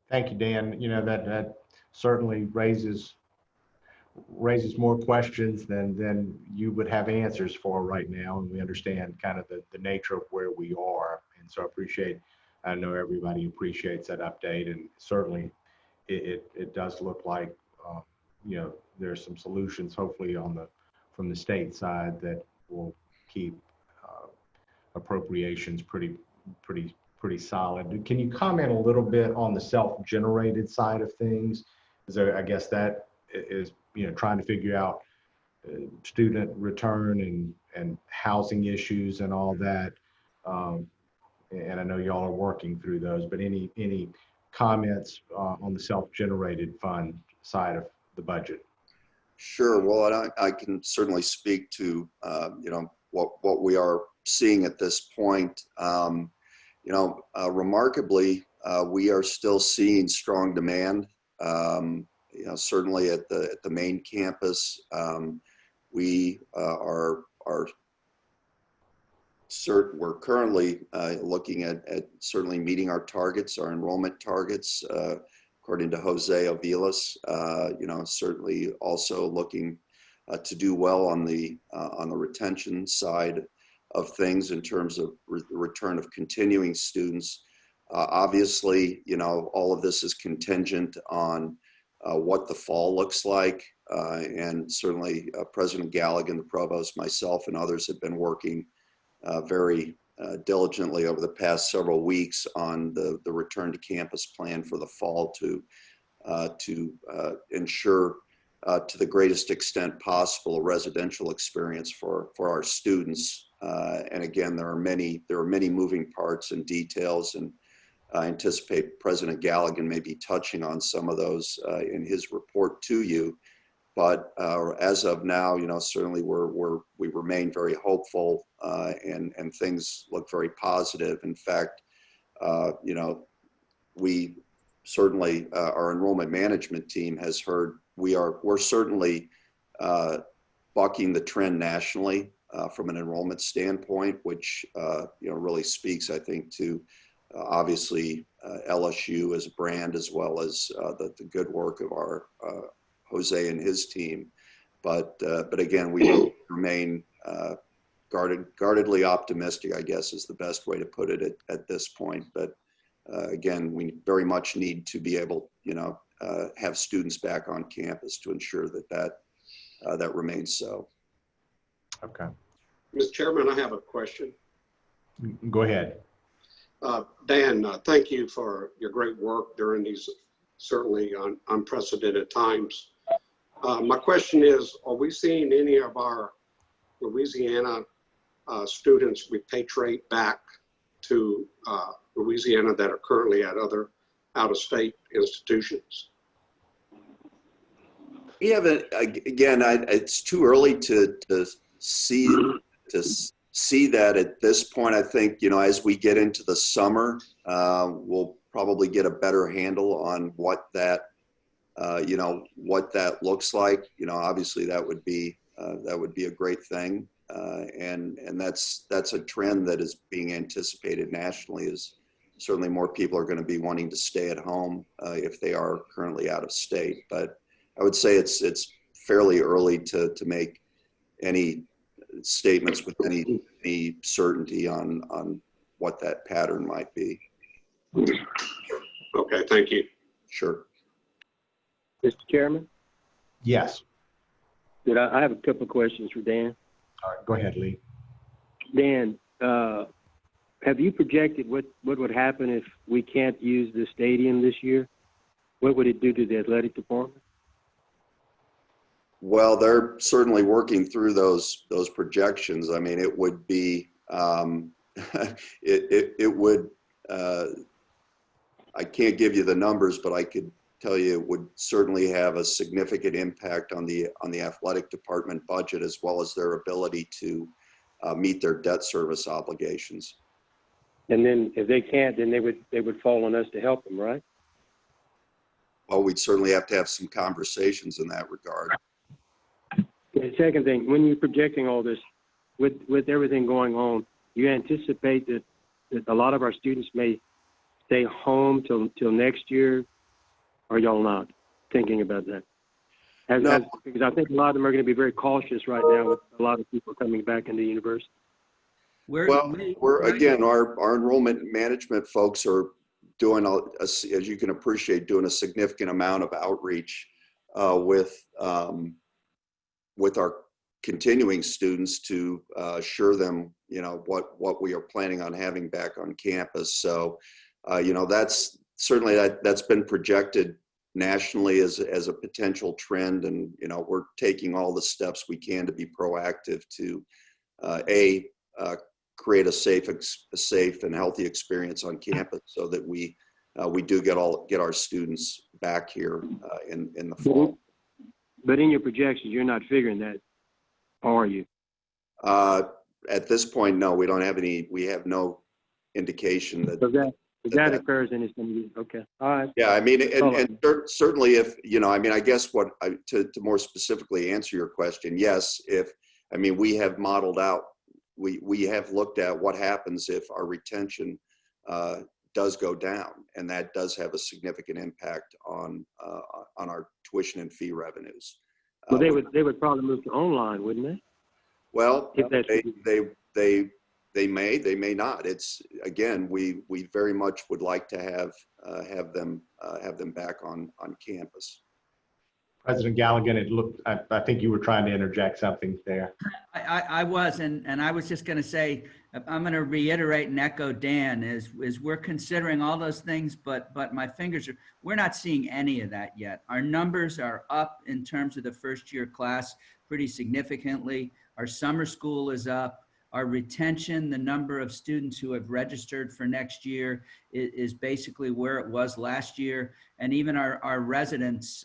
Thank you, Dan. That certainly raises more questions than you would have answers for right now, and we understand kind of the nature of where we are. And so I know everybody appreciates that update, and certainly it does look like there's some solutions hopefully from the state side that will keep appropriations pretty solid. Can you comment a little bit on the self-generated side of things? I guess that is trying to figure out student return and housing issues and all that. And I know y'all are working through those, but any comments on the self-generated fund side of the budget? Sure. Well, I can certainly speak to what we are seeing at this point. Remarkably, we are still seeing strong demand. Certainly at the main campus, we we're currently looking at certainly meeting our targets, our enrollment targets, according to Jose Aviles. Certainly also looking to do well on the retention side things in terms of the return of continuing students. Obviously, all of this is contingent on what the fall looks like. And certainly President Galligan, the provost, myself, and others have been working very diligently over the past several weeks on the return to campus plan for the fall to ensure to the greatest extent possible a residential experience for our students. And again, there are many moving parts and details, and I anticipate President Galligan may be touching on some of those in his report to you. But as of now, certainly we remain very hopeful, and things look very positive. In fact, we certainly our enrollment management team has heard we're certainly bucking the trend nationally from an enrollment standpoint, which really speaks, I think, to obviously LSU as a brand, as well as the good work of our Jose and his team. But again, we remain guardedly optimistic, I guess is the best way to put it at this point. But again, we very much need to be able, have students back on campus to ensure that remains so. Okay. Mr. Chairman, I have a question. Go ahead. Dan, thank you for your great work during these certainly unprecedented times. My question is, are we seeing any of our Louisiana students repatriate back to Louisiana that are currently at other out-of-state institutions? We haven't, again, it's too early to see that at this point. I think, as we get into the summer, we'll probably get a better handle on what that looks like. Obviously that would be a great thing. And that's a trend that is being anticipated nationally, is certainly more people are going to be wanting to stay at home if they are currently out of state. But I would say it's fairly early to make any statements with any certainty on what that pattern might be. Okay, thank you. Sure. Mr. Chairman? Yes. Good. I have a couple of questions for Dan. All right, go ahead, Lee. Dan, have you projected what would happen if we can't use the stadium this year? What would it do to the athletic department? Well, they're certainly working through those projections. I mean, it would be, it would, I can't give you the numbers, but I could tell you it would certainly have a significant impact on the athletic department budget, as well as their ability to meet their debt service obligations. And then if they can't, then they would fall on us to help them, right? Well, we'd certainly have to have some conversations in that regard. The second thing, when you're projecting all this, with everything going on, you anticipate that a lot of our students may stay home till next year, or y'all not thinking about that? Because I think a lot of them are going to be very cautious right now with a lot of people coming back into university. Our enrollment management folks are doing, as you can appreciate, doing a significant amount of outreach with our continuing students to assure them, what we are planning on having back on campus. So, that's certainly that's been projected nationally as a potential trend, and we're taking all the steps we can to be proactive to create a safe and healthy experience on campus, so that we do get our students back here in the fall. But in your projections, you're not figuring that, are you? At this point, no. We don't have any. We have no indication that. If that occurs, then it's going to be okay. All right. Yeah, I mean, and certainly if, I guess to more specifically answer your question, yes, we have modeled out, we have looked at what happens if our retention does go down, and that does have a significant impact on our tuition and fee revenues. Well, they would probably move to online, wouldn't they? Well, they may not. It's, again, we very much would like to have them back on campus. President Galligan, it looked, I think you were trying to interject something there. I was, and I was just going to say, I'm going to reiterate and echo Dan, is we're considering all those things, but my fingers are, we're not seeing any of that yet. Our numbers are up in terms of the first year class pretty significantly. Our summer school is up. Our retention, the number of students who have registered for next year is basically where it was last year. And even our residence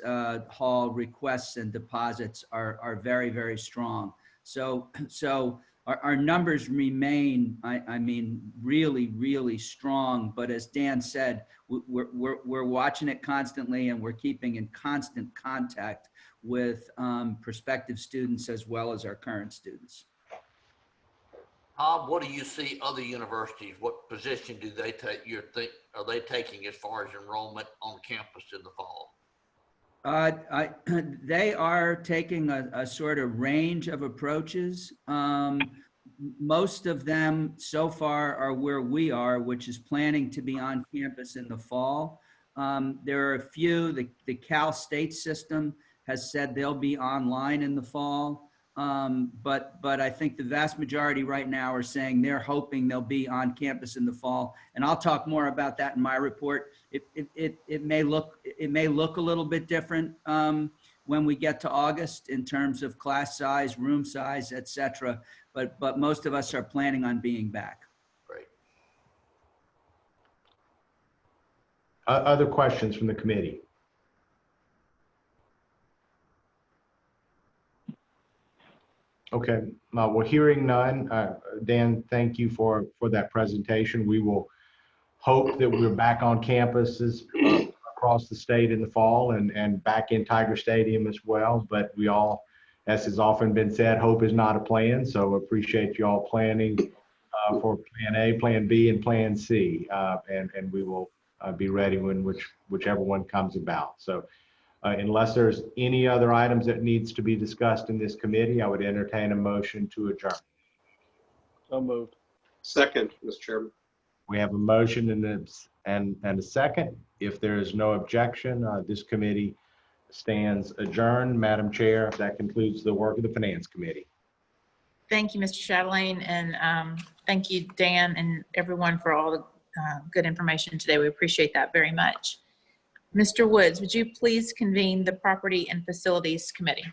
hall requests and deposits are very, very strong. So our numbers remain, I mean, really, really strong. But as Dan said, we're watching it constantly, and we're keeping in constant contact with prospective students as well as our current students. What do you see other universities? What position do they take? Are they taking as far as enrollment on campus in the fall? They are taking a sort of range of approaches. Most of them so far are where we are, which is planning to be on campus in the fall. There are a few. The Cal State system has said they'll be online in the fall. But I think the vast majority right now are saying they're hoping they'll be on campus in the fall. And I'll talk more about that in my report. It may look a little bit different when we get to August in terms of class size, room size, et cetera. But most of us are planning on being back. Great. Other questions from the committee? Okay, we're hearing none. Dan, thank you for that presentation. We will hope that we're back on campuses across the state in the fall and back in Tiger Stadium as well. But we all, as has often been said, hope is not a plan. So appreciate you all planning for plan A, plan B, and plan C. And we will be ready when whichever one comes about. So unless there's any other items that needs to be discussed in this committee, I would entertain a motion to adjourn. So moved. Second, Mr. Chairman. We have a motion and a second. If there is no objection, this committee stands adjourned. Madam Chair, that concludes the work of the Finance Committee. Thank you, Mr. Chatelain, and thank you, Dan, and everyone for all the good information today. We appreciate that very much. Mr. Woods, would you please convene the Property and Facilities Committee?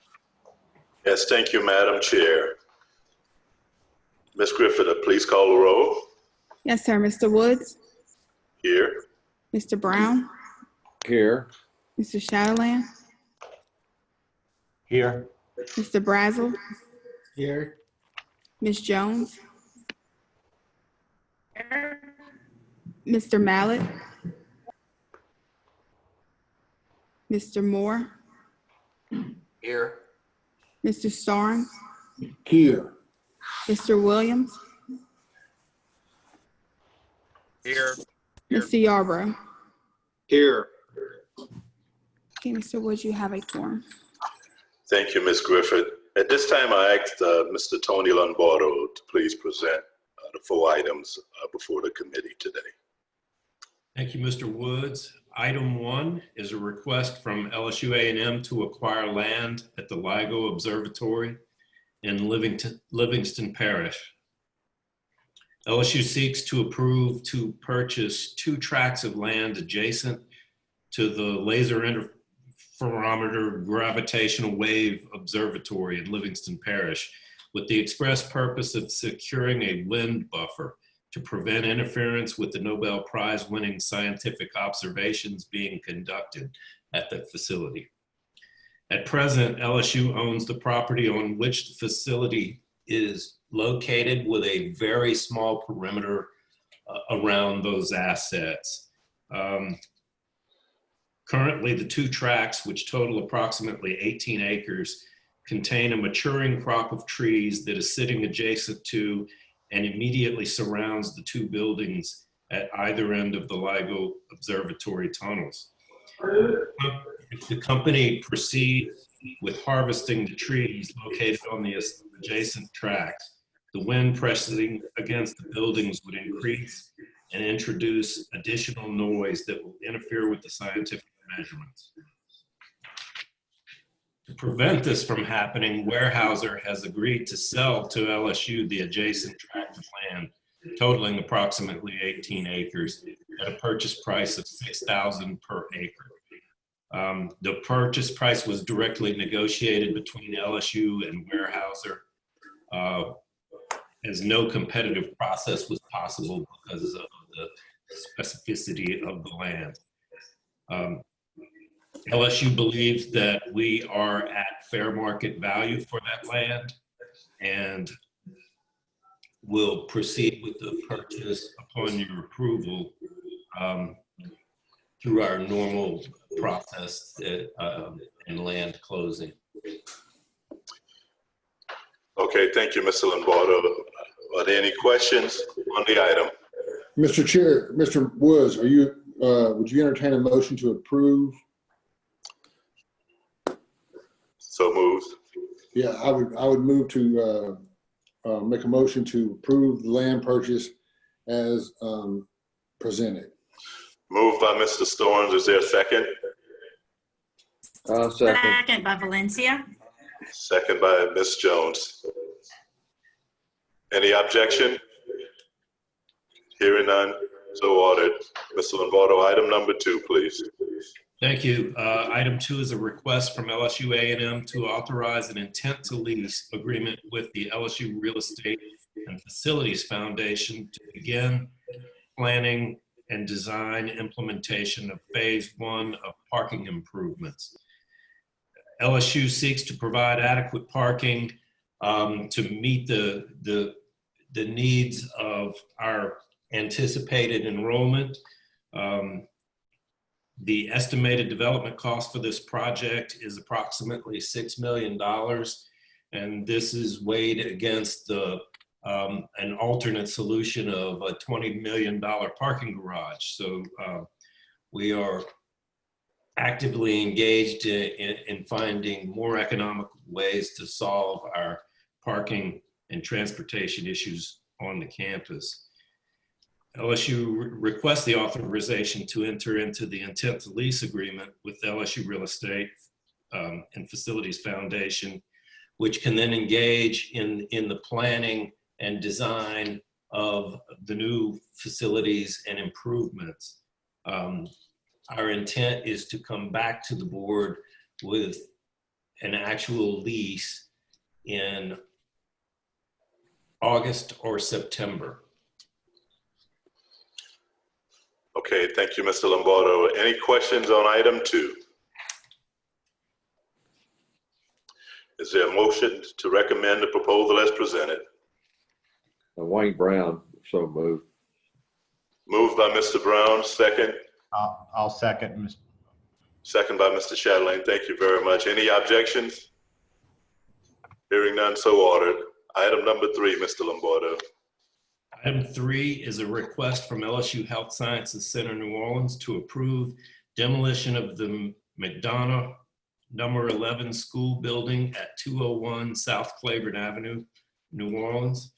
Yes, thank you, Madam Chair. Ms. Griffith, please call the roll. Yes, sir. Mr. Woods? Here. Mr. Brown? Here. Mr. Chatelain? Here. Mr. Brazel? Here. Ms. Jones? Mr. Mallett? Mr. Moore? Here. Mr. Starnes? Here. Mr. Williams? Here. Mr. Yarborough? Here. Okay, Mr. Woods, you have a quorum. Thank you, Ms. Griffith. At this time, I asked Mr. Tony Lombardo to please present the 4 items before the committee today. Thank you, Mr. Woods. Item 1 is a request from LSU A&M to acquire land at the LIGO Observatory in Livingston Parish. LSU seeks to approve to purchase 2 tracts of land adjacent to the Laser Interferometer Gravitational Wave Observatory in Livingston Parish with the express purpose of securing a wind buffer to prevent interference with the Nobel Prize winning scientific observations being conducted at the facility. At present, LSU owns the property on which the facility is located with a very small perimeter around those assets. Currently, the 2 tracts, which total approximately 18 acres, contain a maturing crop of trees that is sitting adjacent to and immediately surrounds the 2 buildings at either end of the LIGO Observatory tunnels. If the company proceeds with harvesting the trees located on the adjacent tracts, The wind pressing against the buildings would increase and introduce additional noise that will interfere with the scientific measurements. To prevent this from happening, Weyerhaeuser has agreed to sell to LSU the adjacent tract of land, totaling approximately 18 acres, at a purchase price of $6,000 per acre. The purchase price was directly negotiated between LSU and Weyerhaeuser, as no competitive process was possible because of the specificity of the land. LSU believes that we are at fair market value for that land and will proceed with the purchase upon your approval through our normal process in land closing. Okay, thank you, Mr. Lombardo. Are there any questions on the item? Mr. Chair, Mr. Woods, are you, would you entertain a motion to approve? So moved. Yeah, I would move to make a motion to approve the land purchase as presented. Moved by Mr. Storms. Is there a second? Second. Second by Valencia. Second by Ms. Jones. Any objection? Hearing none, so ordered. Mr. Lombardo, item number 2, please. Thank you. Item 2 is a request from LSU A&M to authorize an intent to lease agreement with the LSU Real Estate and Facilities Foundation to begin planning and design implementation of phase 1 of parking improvements. LSU seeks to provide adequate parking to meet the needs of our anticipated enrollment. The estimated development cost for this project is approximately $6 million, and this is weighed against an alternate solution of a $20 million parking garage. So we are actively engaged in finding more economical ways to solve our parking and transportation issues on the campus. LSU requests the authorization to enter into the intent to lease agreement with LSU Real Estate and Facilities Foundation, which can then engage in the planning and design of the new facilities and improvements. Our intent is to come back to the board with an actual lease in August or September. Okay, thank you, Mr. Lombardo. Any questions on item 2? Is there a motion to recommend the proposal as presented? Wayne Brown, so moved. Moved by Mr. Brown, second. I'll second, Mr. Second by Mr. Chatelain. Thank you very much. Any objections? Hearing none, so ordered. Item number 3, Mr. Lombardo. Item 3 is a request from LSU Health Sciences Center, New Orleans, to approve demolition of the McDonough number 11 school building at 201 South Claiborne Avenue, New Orleans.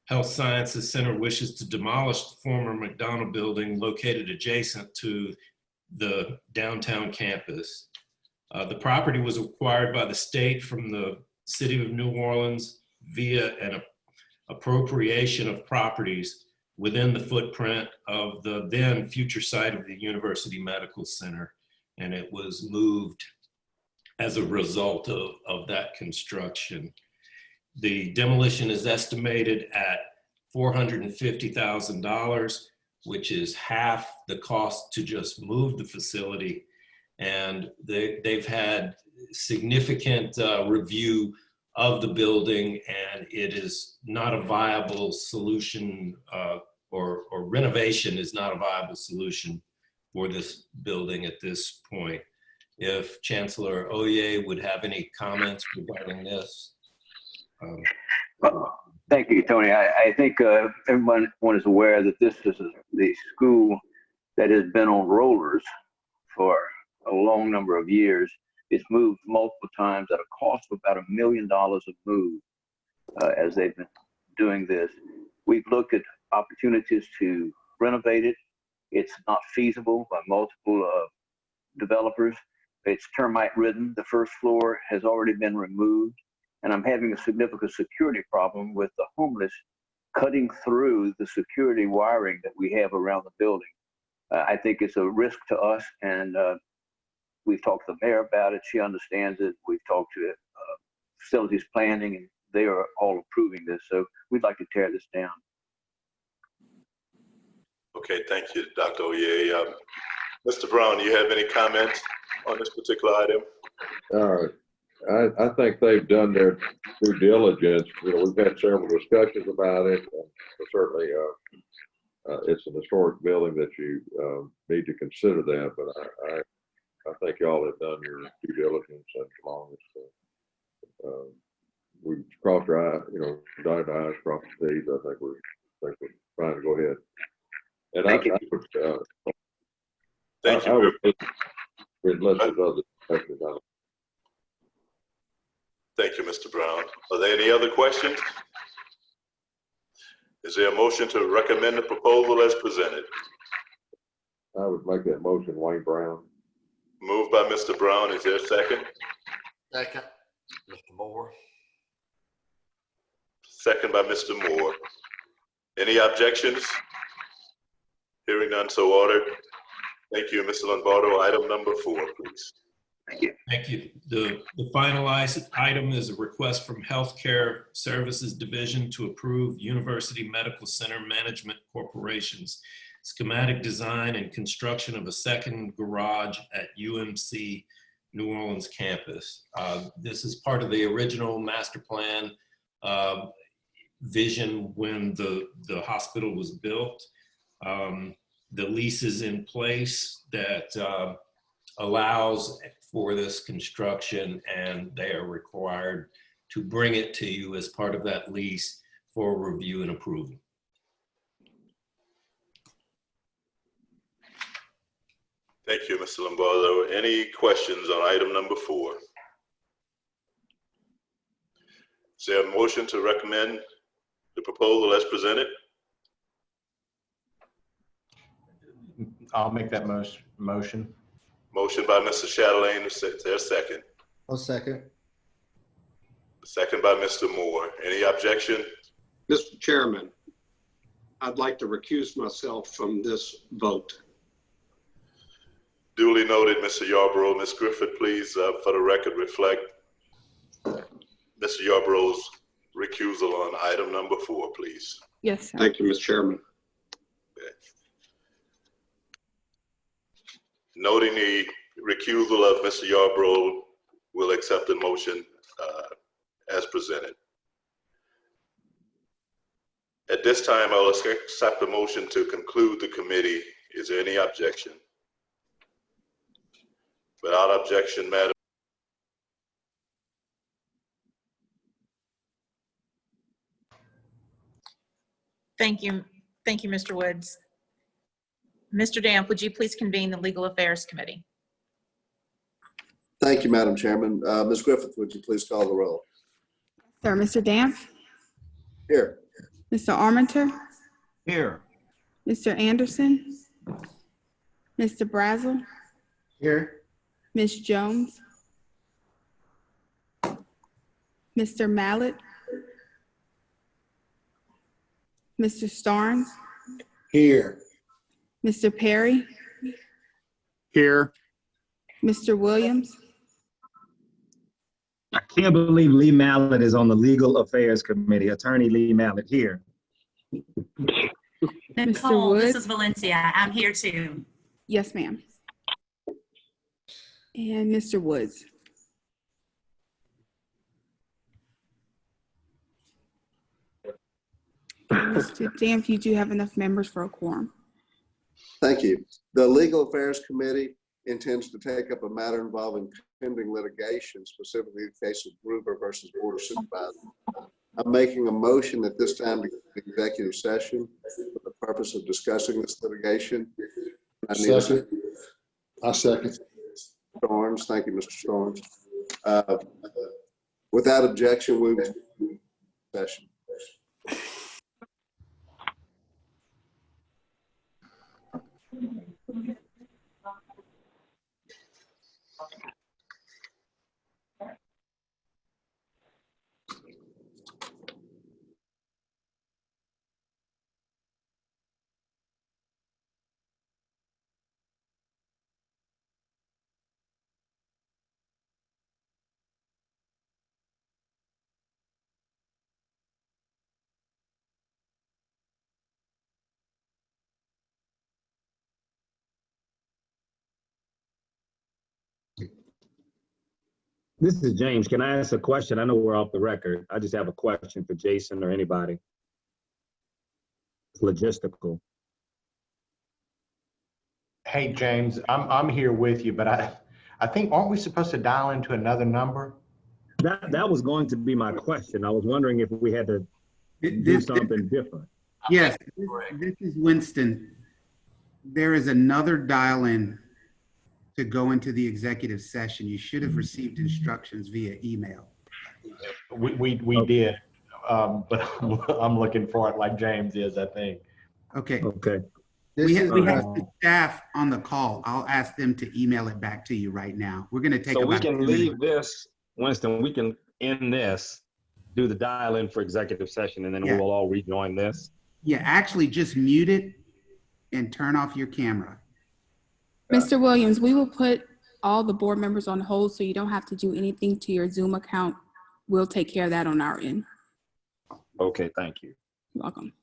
Health Sciences Center wishes to demolish the former McDonough building located adjacent to the downtown campus. The property was acquired by the state from the city of New Orleans via an appropriation of properties within the footprint of the then future site of the University Medical Center, and it was moved as a result of that construction. The demolition is estimated at $450,000, which is half the cost to just move the facility. And they've had significant review of the building, and it is not a viable solution, or renovation is not a viable solution for this building at this point. If Chancellor Oye would have any comments regarding this. Thank you, Tony. I think everyone is aware that this is the school that has been on rollers for a long number of years. It's moved multiple times at a cost of about $1 million a move as they've doing this. We've looked at opportunities to renovate it. It's not feasible by multiple developers. It's termite ridden. The first floor has already been removed, and I'm having a significant security problem with the homeless cutting through the security wiring that we have around the building. I think it's a risk to us, and we've talked to the mayor about it. She understands it. We've talked to facilities planning, and they are all approving this. So we'd like to tear this down. Okay, thank you, Dr. Oye. Mr. Brown, do you have any comments on this particular item? All right. I think they've done their due diligence. You know, we've had several discussions about it. Certainly, it's an historic building that you need to consider that. But I think y'all have done your due diligence as long as we've crossed our eyes, you know, dotted our I's, crossed the T's. I think we're trying to go ahead. And Thank you. Thank you. Unless there's other questions, Thank you, Mr. Brown. Are there any other questions? Is there a motion to recommend the proposal as presented? I would make that motion, Wayne Brown. Moved by Mr. Brown. Is there a second? Second, Mr. Moore. Second by Mr. Moore. Any objections? Hearing none, so ordered. Thank you, Mr. Lombardo. Item number 4, please. Thank you. Thank you. The finalized item is a request from Healthcare Services Division to approve University Medical Center Management Corporation's schematic design and construction of a second garage at UMC New Orleans campus. This is part of the original master plan vision when the hospital was built. The lease is in place that allows for this construction, and they are required to bring it to you as part of that lease for review and approval. Thank you, Mr. Lombardo. Any questions on item number 4? Is there a motion to recommend the proposal as presented? I'll make that motion. Motion by Mr. Chatelain. Is there a second? I'll second. Second by Mr. Moore. Any objection? Mr. Chairman, I'd like to recuse myself from this vote. Duly noted, Mr. Yarborough. Ms. Griffith, please, for the record, reflect Mr. Yarborough's recusal on item number 4, please. Yes, sir. Thank you, Mr. Chairman. Okay. Noting the recusal of Mr. Yarborough, we'll accept the motion as presented. At this time, I'll accept the motion to conclude the committee. Is there any objection? Without objection, Madam. Thank you. Thank you, Mr. Woods. Mr. Damp, would you please convene the Legal Affairs Committee? Thank you, Madam Chairman. Ms. Griffith, would you please call the roll? Sir, Mr. Damp, Here. Mr. Armenter, Here. Mr. Anderson, Mr. Brazel, Here. Ms. Jones, Mr. Mallett, Mr. Starnes, Here. Mr. Perry, Here. Mr. Williams, I can't believe Lee Mallett is on the Legal Affairs Committee. Attorney Lee Mallett here. Nicole, this Woods? is Valencia. I'm here too. Yes, ma'am. And Mr. Woods. Mr. Damp, you do have enough members for a quorum. Thank you. The Legal Affairs Committee intends to take up a matter involving pending litigation, specifically the case of Gruber versus Board of Supervisors. I'm making a motion at this time to go to executive session for the purpose of discussing this litigation. I need Second. I second. Storms. Thank you, Mr. Storms. Without objection, we will session. This is James. Can I ask a question? I know we're off the record. I just have a question for Jason or anybody. It's logistical. Hey, James, I'm here with you, but I think, aren't we supposed to dial into another number? That was going to be my question. I was wondering if we had to do something different. Yes, this is Winston. There is another dial-in to go into the executive session. You should have received instructions via email. We did, but I'm looking for it like James is, I think. Okay. Okay. We have some staff on the call. I'll ask them to email it back to you right now. We're going to take So we about can leave this, Winston, we can end this, do the dial-in for executive session, and then Yeah. we'll all rejoin this. Yeah, actually just mute it and turn off your camera. Mr. Williams, we will put all the board members on hold so you don't have to do anything to your Zoom account. We'll take care of that on our end. Okay, thank you. You're welcome.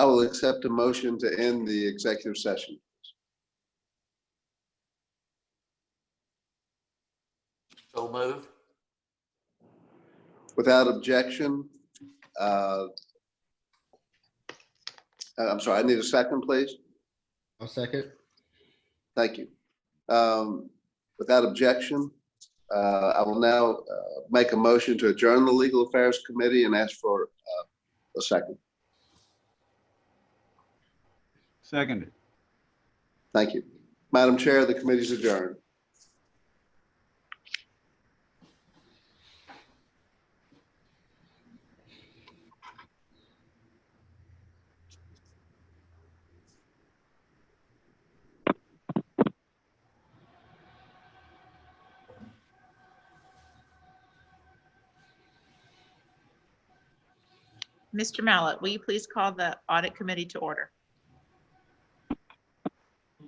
I will accept a motion to end the executive session. So moved. Without objection, I'm sorry, I need a second, please. I'll second. Thank you. Without objection, I will now make a motion to adjourn the Legal Affairs Committee and ask for a second. Seconded. Thank you. Madam Chair, the committee is adjourned. Mr. Mallett, will you please call the audit committee to order?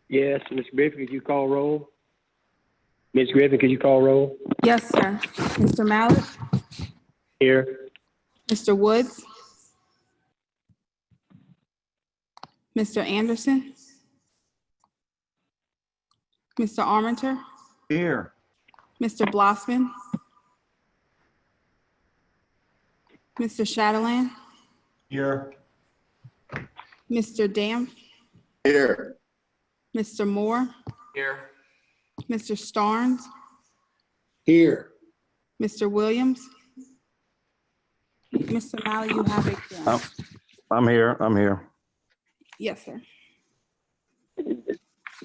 Yes, Ms. Griffin, could you call roll? Ms. Griffin, could you call roll? Yes, sir. Mr. Mallett, Here. Mr. Woods, Mr. Anderson, Mr. Armenter, Here. Mr. Blossman, Mr. Chatelain, Here. Mr. Dam, Here. Mr. Moore, Here. Mr. Starnes, Here. Mr. Williams. Mr. Mallett, you have a quorum. I'm here. Yes, sir.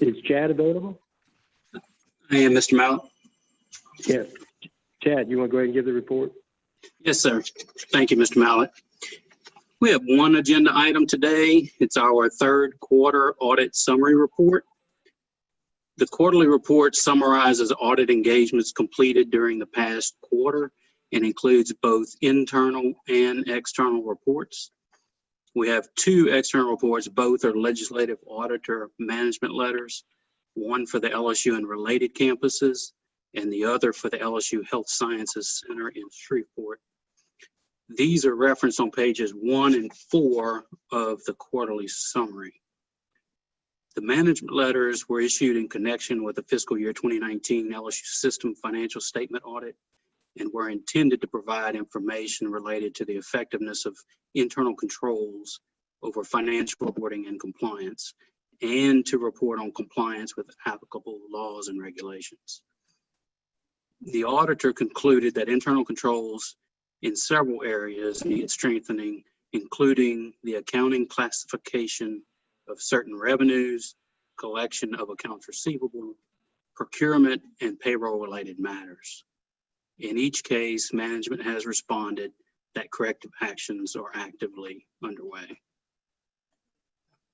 Is Chad available? I am, Mr. Mallett. Yes. Chad, you want to go ahead and give the report? Yes, sir. Thank you, Mr. Mallett. We have one agenda item today. It's our third quarter audit summary report. The quarterly report summarizes audit engagements completed during the past quarter and includes both internal and external reports. We have two external reports. Both are legislative auditor management letters, one for the LSU and related campuses, and the other for the LSU Health Sciences Center in Shreveport. These are referenced on pages 1 and 4 of the quarterly summary. The management letters were issued in connection with the fiscal year 2019 LSU system financial statement audit and were intended to provide information related to the effectiveness of internal controls over financial reporting and compliance, and to report on compliance with applicable laws and regulations. The auditor concluded that internal controls in several areas need strengthening, including the accounting classification of certain revenues, collection of accounts receivable, procurement, and payroll-related matters. In each case, management has responded that corrective actions are actively underway.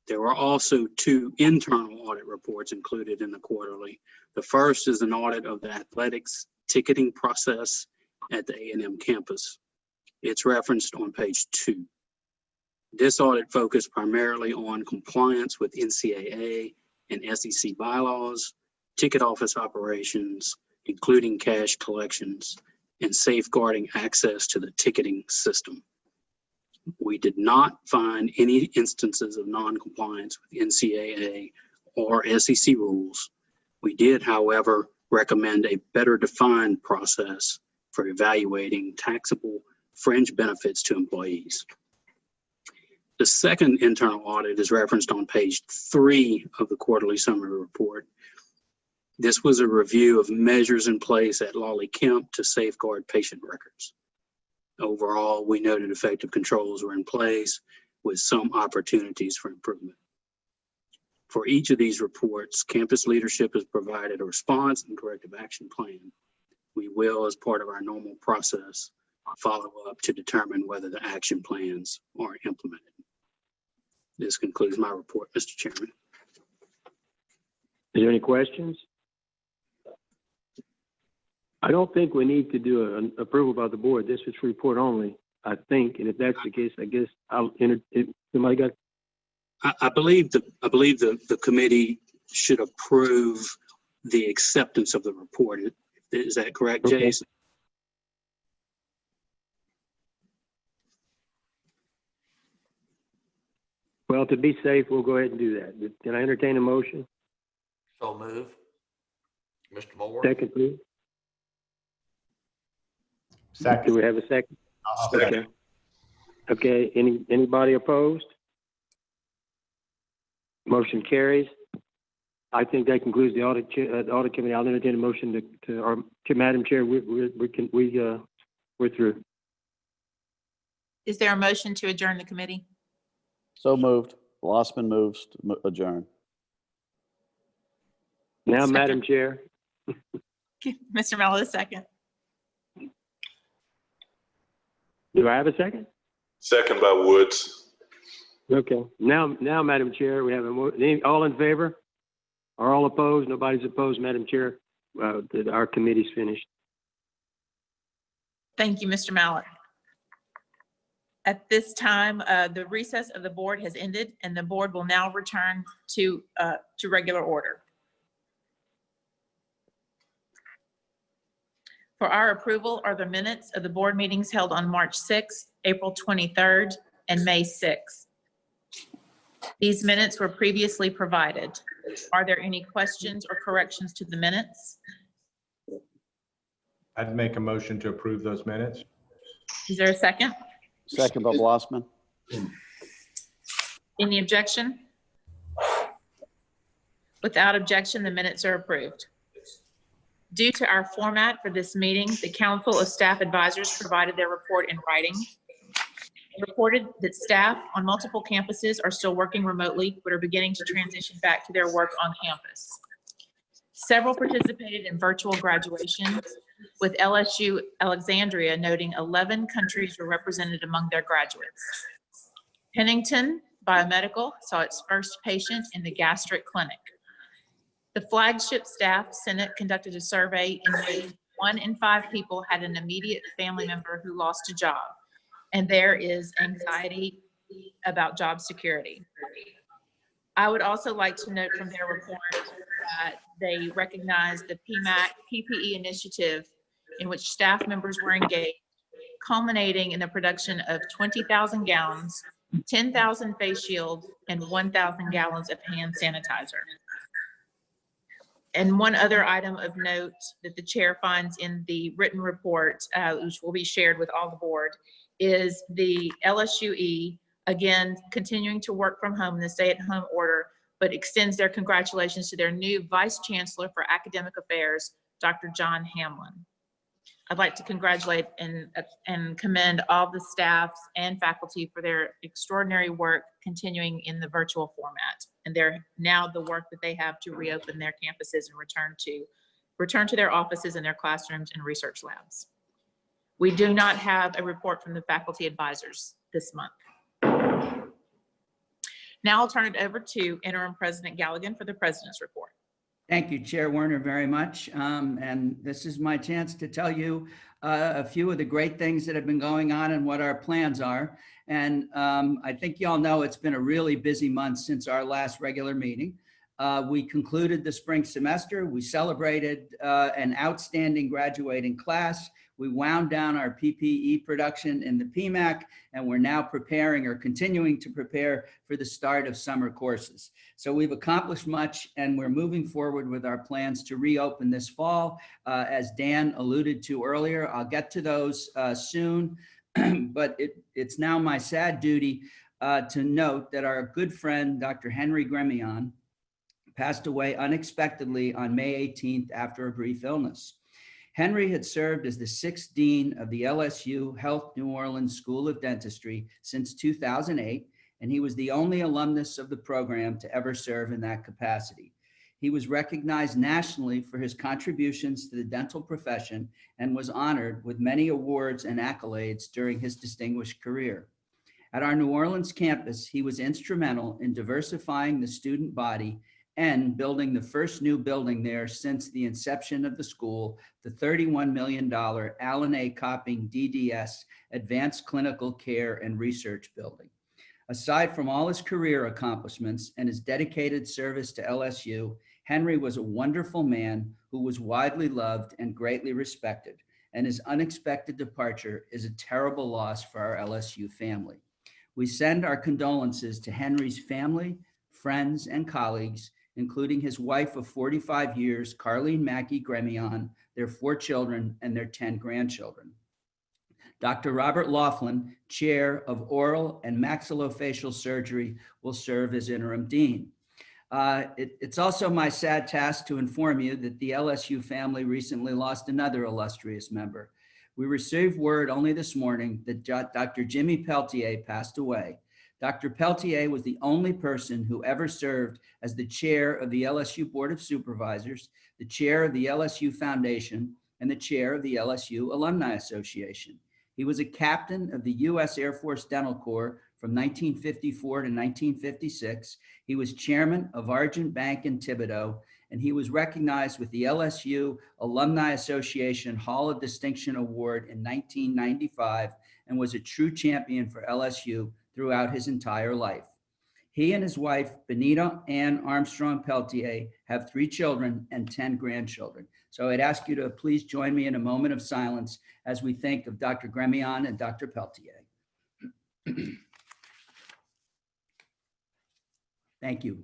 There were also two internal audit reports included in the quarterly. The first is an audit of the athletics ticketing process at the A&M campus. It's referenced on page 2. This audit focused primarily on compliance with NCAA and SEC bylaws, ticket office operations, including cash collections, and safeguarding access to the ticketing system. We did not find any instances of non-compliance with NCAA or SEC rules. We did, however, recommend a better defined process for evaluating taxable fringe benefits to employees. The second internal audit is referenced on page 3 of the quarterly summary report. This was a review of measures in place at Lawley Kemp to safeguard patient records. Overall, we noted effective controls were in place with some opportunities for improvement. For each of these reports, campus leadership has provided a response and corrective action plan. We will, as part of our normal process, follow up to determine whether the action plans are implemented. This concludes my report, Mr. Chairman. Is there any questions? I don't think we need to do an approval by the board. This is report only, I think. And if that's the case, I guess I'll enter. Somebody got? I believe the committee should approve the acceptance of the report. Is that correct, Okay. Jason? Well, to be safe, we'll go ahead and do that. Can I entertain a motion? So move. Mr. Moore? Second, please. Second. Do we have a second? I'll second. Okay, anybody opposed? Motion carries. I think that concludes the audit committee. I'll entertain a motion to Madam Chair, we're through. Is there a motion to adjourn the committee? So moved. Blossman moves to adjourn. Now, Second. Madam Chair. Mr. Mello, second. Do I have a second? Second by Woods. Okay. Now, Madam Chair, we have all in favor? Are all opposed? Nobody's opposed, Madam Chair. Our committee's finished. Thank you, Mr. Mallett. At this time, the recess of the board has ended, and the board will now return to regular order. For our approval are the minutes of the board meetings held on March 6th, April 23rd, and May 6th. These minutes were previously provided. Are there any questions or corrections to the minutes? I'd make a motion to approve those minutes. Is there a second? Second by Blossman. Any objection? Without objection, the minutes are approved. Due to our format for this meeting, the Council of Staff Advisors provided their report in writing. They reported that staff on multiple campuses are still working remotely, but are beginning to transition back to their work on campus. Several participated in virtual graduations, with LSU Alexandria noting 11 countries were represented among their graduates. Pennington Biomedical saw its first patient in the gastric clinic. The flagship staff senate conducted a survey in which 1 in 5 people had an immediate family member who lost a job, and there is anxiety about job security. I would also like to note from their report that they recognized the PPE initiative in which staff members were engaged, culminating in the production of 20,000 gowns, 10,000 face shields, and 1,000 gallons of hand sanitizer. And one other item of note that the chair finds in the written report, which will be shared with all the board, is the LSUE, again, continuing to work from home in the stay-at-home order, but extends their congratulations to their new Vice Chancellor for Academic Affairs, Dr. John Hamlin. I'd like to congratulate and commend all the staffs and faculty for their extraordinary work continuing in the virtual format. And they're now the work that they have to reopen their campuses and return to their offices and their classrooms and research labs. We do not have a report from the faculty advisors this month. Now I'll turn it over to Interim President Galligan for the President's report. Thank you, Chair Werner, very much. And this is my chance to tell you a few of the great things that have been going on and what our plans are. And I think you all know it's been a really busy month since our last regular meeting. We concluded the spring semester. We celebrated an outstanding graduating class. We wound down our PPE production in the PMAC, and we're now preparing or continuing to prepare for the start of summer courses. So we've accomplished much, and we're moving forward with our plans to reopen this fall. As Dan alluded to earlier, I'll get to those soon, but it's now my sad duty to note that our good friend, Dr. Henry Gremion, passed away unexpectedly on May 18th after a brief illness. Henry had served as the 6th Dean of the LSU Health New Orleans School of Dentistry since 2008, and he was the only alumnus of the program to ever serve in that capacity. He was recognized nationally for his contributions to the dental profession and was honored with many awards and accolades during his distinguished career. At our New Orleans campus, he was instrumental in diversifying the student body and building the first new building there since the inception of the school, the $31 million Allen A. Copping DDS Advanced Clinical Care and Research Building. Aside from all his career accomplishments and his dedicated service to LSU, Henry was a wonderful man who was widely loved and greatly respected, and his unexpected departure is a terrible loss for our LSU family. We send our condolences to Henry's family, friends, and colleagues, including his wife of 45 years, Carlene Mackey Gremion, their 4 children, and their 10 grandchildren. Dr. Robert Laughlin, Chair of Oral and Maxillofacial Surgery, will serve as interim dean. It's also my sad task to inform you that the LSU family recently lost another illustrious member. We received word only this morning that Dr. Jimmy Peltier passed away. Dr. Peltier was the only person who ever served as the chair of the LSU Board of Supervisors, the chair of the LSU Foundation, and the chair of the LSU Alumni Association. He was a captain of the U.S. Air Force Dental Corps from 1954 to 1956. He was chairman of Argent Bank in Thibodaux, and he was recognized with the LSU Alumni Association Hall of Distinction Award in 1995 and was a true champion for LSU throughout his entire life. He and his wife, Benita Ann Armstrong Peltier, have 3 children and 10 grandchildren. So I'd ask you to please join me in a moment of silence as we think of Dr. Gremion and Dr. Peltier. Thank you.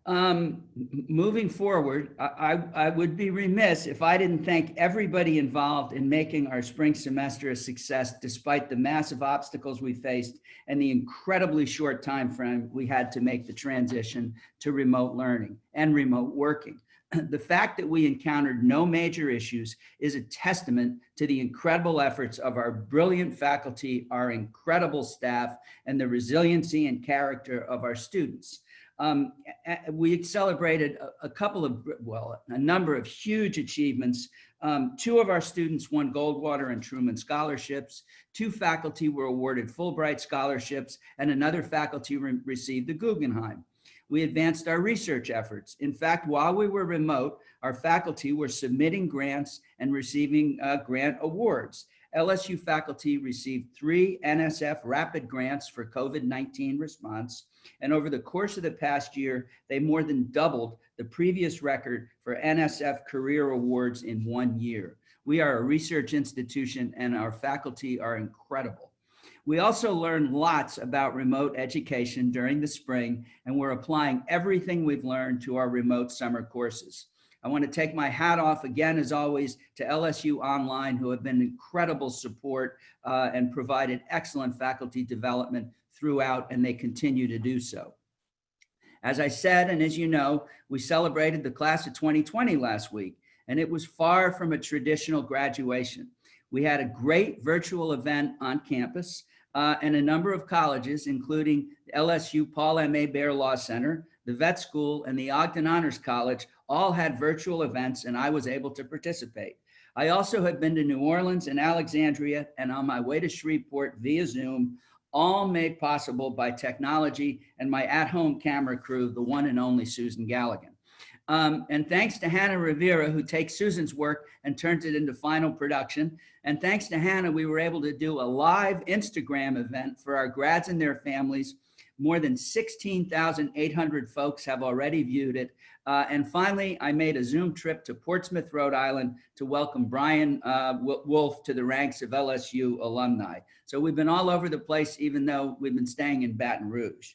Moving forward, I would be remiss if I didn't thank everybody involved in making our spring semester a success, despite the massive obstacles we faced and the incredibly short time frame we had to make the transition to remote learning and remote working. The fact that we encountered no major issues is a testament to the incredible efforts of our brilliant faculty, our incredible staff, and the resiliency and character of our students. We celebrated a number of huge achievements. 2 of our students won Goldwater and Truman scholarships. 2 faculty were awarded Fulbright scholarships, and another faculty received the Guggenheim. We advanced our research efforts. In fact, while we were remote, our faculty were submitting grants and receiving grant awards. LSU faculty received 3 NSF rapid grants for COVID-19 response. And over the course of the past year, they more than doubled the previous record for NSF career awards in 1 year. We are a research institution and our faculty are incredible. We also learned lots about remote education during the spring, and we're applying everything we've learned to our remote summer courses. I want to take my hat off again, as always, to LSU Online, who have been incredible support and provided excellent faculty development throughout, and they continue to do so. As I said, and as you know, we celebrated the class of 2020 last week, and it was far from a traditional graduation. We had a great virtual event on campus, and a number of colleges, including LSU Paul M. Hebert Law Center, the Vet School, and the Ogden Honors College, all had virtual events, and I was able to participate. I also have been to New Orleans and Alexandria, and on my way to Shreveport via Zoom, all made possible by technology and my at-home camera crew, the one and only Susan Galligan. And thanks to Hannah Rivera, who takes Susan's work and turns it into final production. And thanks to Hannah, we were able to do a live Instagram event for our grads and their families. More than 16,800 folks have already viewed it. And finally, I made a Zoom trip to Portsmouth, Rhode Island to welcome Brian Wolf to the ranks of LSU alumni. So we've been all over the place, even though we've been staying in Baton Rouge.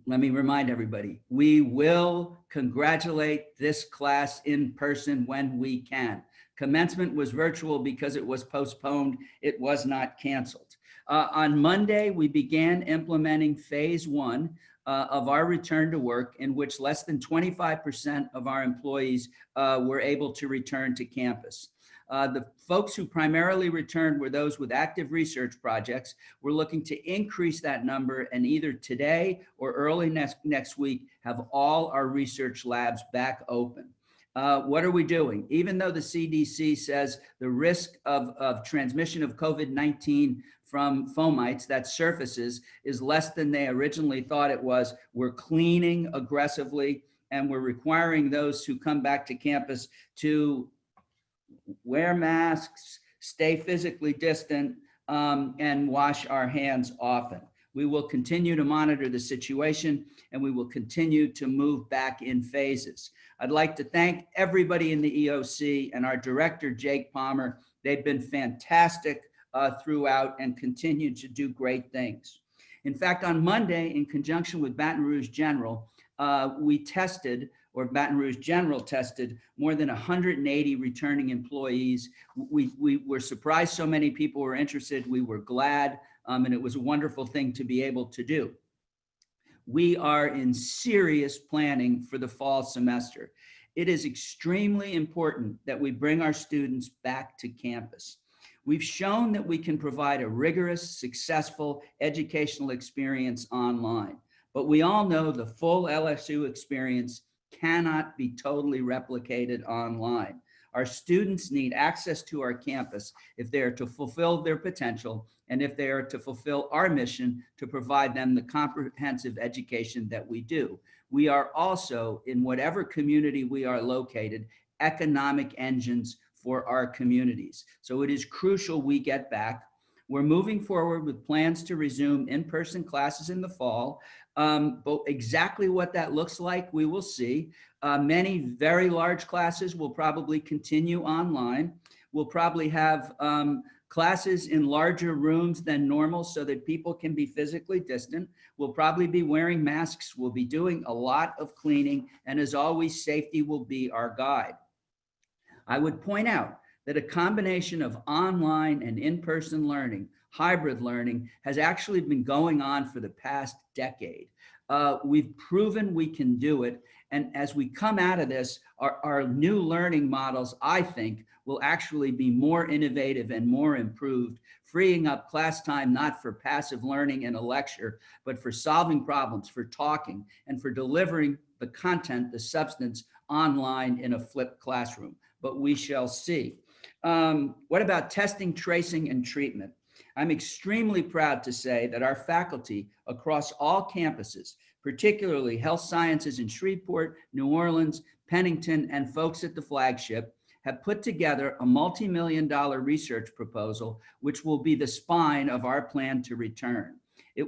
Let me remind everybody, we will congratulate this class in person when we can. Commencement was virtual because it was postponed. It was not canceled. On Monday, we began implementing phase 1 of our return to work, in which less than 25% of our employees were able to return to campus. The folks who primarily returned were those with active research projects. We're looking to increase that number, and either today or early next week have all our research labs back open. What are we doing? Even though the CDC says the risk of transmission of COVID-19 from fomites, that's surfaces, is less than they originally thought it was, we're cleaning aggressively, and we're requiring those who come back to campus to wear masks, stay physically distant, and wash our hands often. We will continue to monitor the situation, and we will continue to move back in phases. I'd like to thank everybody in the EOC and our director, Jake Palmer. They've been fantastic throughout and continue to do great things. In fact, on Monday, in conjunction with Baton Rouge General, Baton Rouge General tested more than 180 returning employees. We were surprised so many people were interested. We were glad, and it was a wonderful thing to be able to do. We are in serious planning for the fall semester. It is extremely important that we bring our students back to campus. We've shown that we can provide a rigorous, successful educational experience online, but we all know the full LSU experience cannot be totally replicated online. Our students need access to our campus if they are to fulfill their potential and if they are to fulfill our mission to provide them the comprehensive education that we do. We are also, in whatever community we are located, economic engines for our communities. So it is crucial we get back. We're moving forward with plans to resume in-person classes in the fall. But exactly what that looks like, we will see. Many very large classes will probably continue online. We'll probably have classes in larger rooms than normal so that people can be physically distant. We'll probably be wearing masks. We'll be doing a lot of cleaning. And as always, safety will be our guide. I would point out that a combination of online and in-person learning, hybrid learning, has actually been going on for the past decade. We've proven we can do it. And as we come out of this, our new learning models, I think, will actually be more innovative and more improved, freeing up class time not for passive learning in a lecture, but for solving problems, for talking, and for delivering the content, the substance, online in a flipped classroom. But we shall see. What about testing, tracing, and treatment? I'm extremely proud to say that our faculty across all campuses, particularly health sciences in Shreveport, New Orleans, Pennington, and folks at the flagship, have put together a multi-million-dollar research proposal, which will be the spine of our plan to return.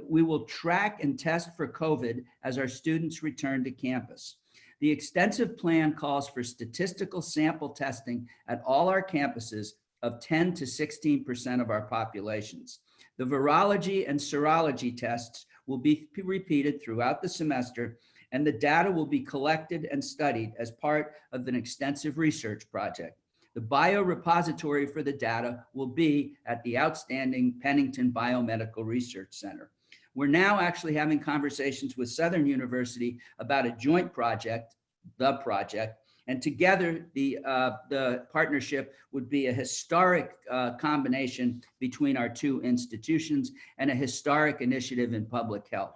We will track and test for COVID as our students return to campus. The extensive plan calls for statistical sample testing at all our campuses of 10 to 16% of our populations. The virology and serology tests will be repeated throughout the semester, and the data will be collected and studied as part of an extensive research project. The biorepository for the data will be at the outstanding Pennington Biomedical Research Center. We're now actually having conversations with Southern University about a joint project, and together the partnership would be a historic combination between our two institutions and a historic initiative in public health.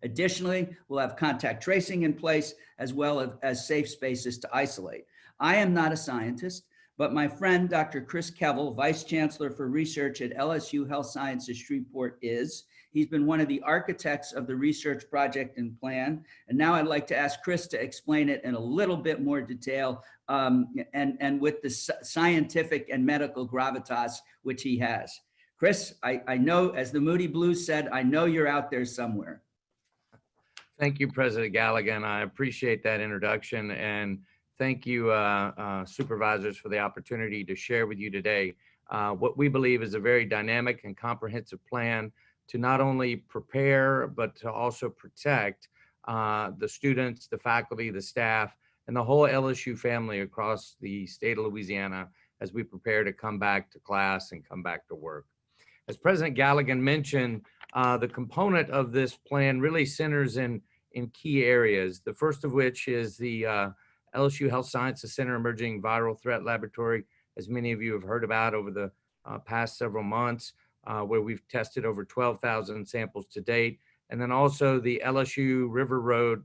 Additionally, we'll have contact tracing in place as well as safe spaces to isolate. I am not a scientist, but my friend, Dr. Chris Kevel, Vice Chancellor for Research at LSU Health Sciences Shreveport is. He's been one of the architects of the research project and plan. And now I'd like to ask Chris to explain it in a little bit more detail and with the scientific and medical gravitas which he has. Chris, I know, as the Moody Blues said, I know you're out there somewhere. Thank you, President Galligan. I appreciate that introduction. And thank you, supervisors, for the opportunity to share with you today what we believe is a very dynamic and comprehensive plan to not only prepare, but to also protect the students, the faculty, the staff, and the whole LSU family across the state of Louisiana as we prepare to come back to class and come back to work. As President Galligan mentioned, the component of this plan really centers in key areas. The first of which is the LSU Health Sciences Center Emerging Viral Threat Laboratory, as many of you have heard about over the past several months, where we've tested over 12,000 samples to date. And then also the LSU River Road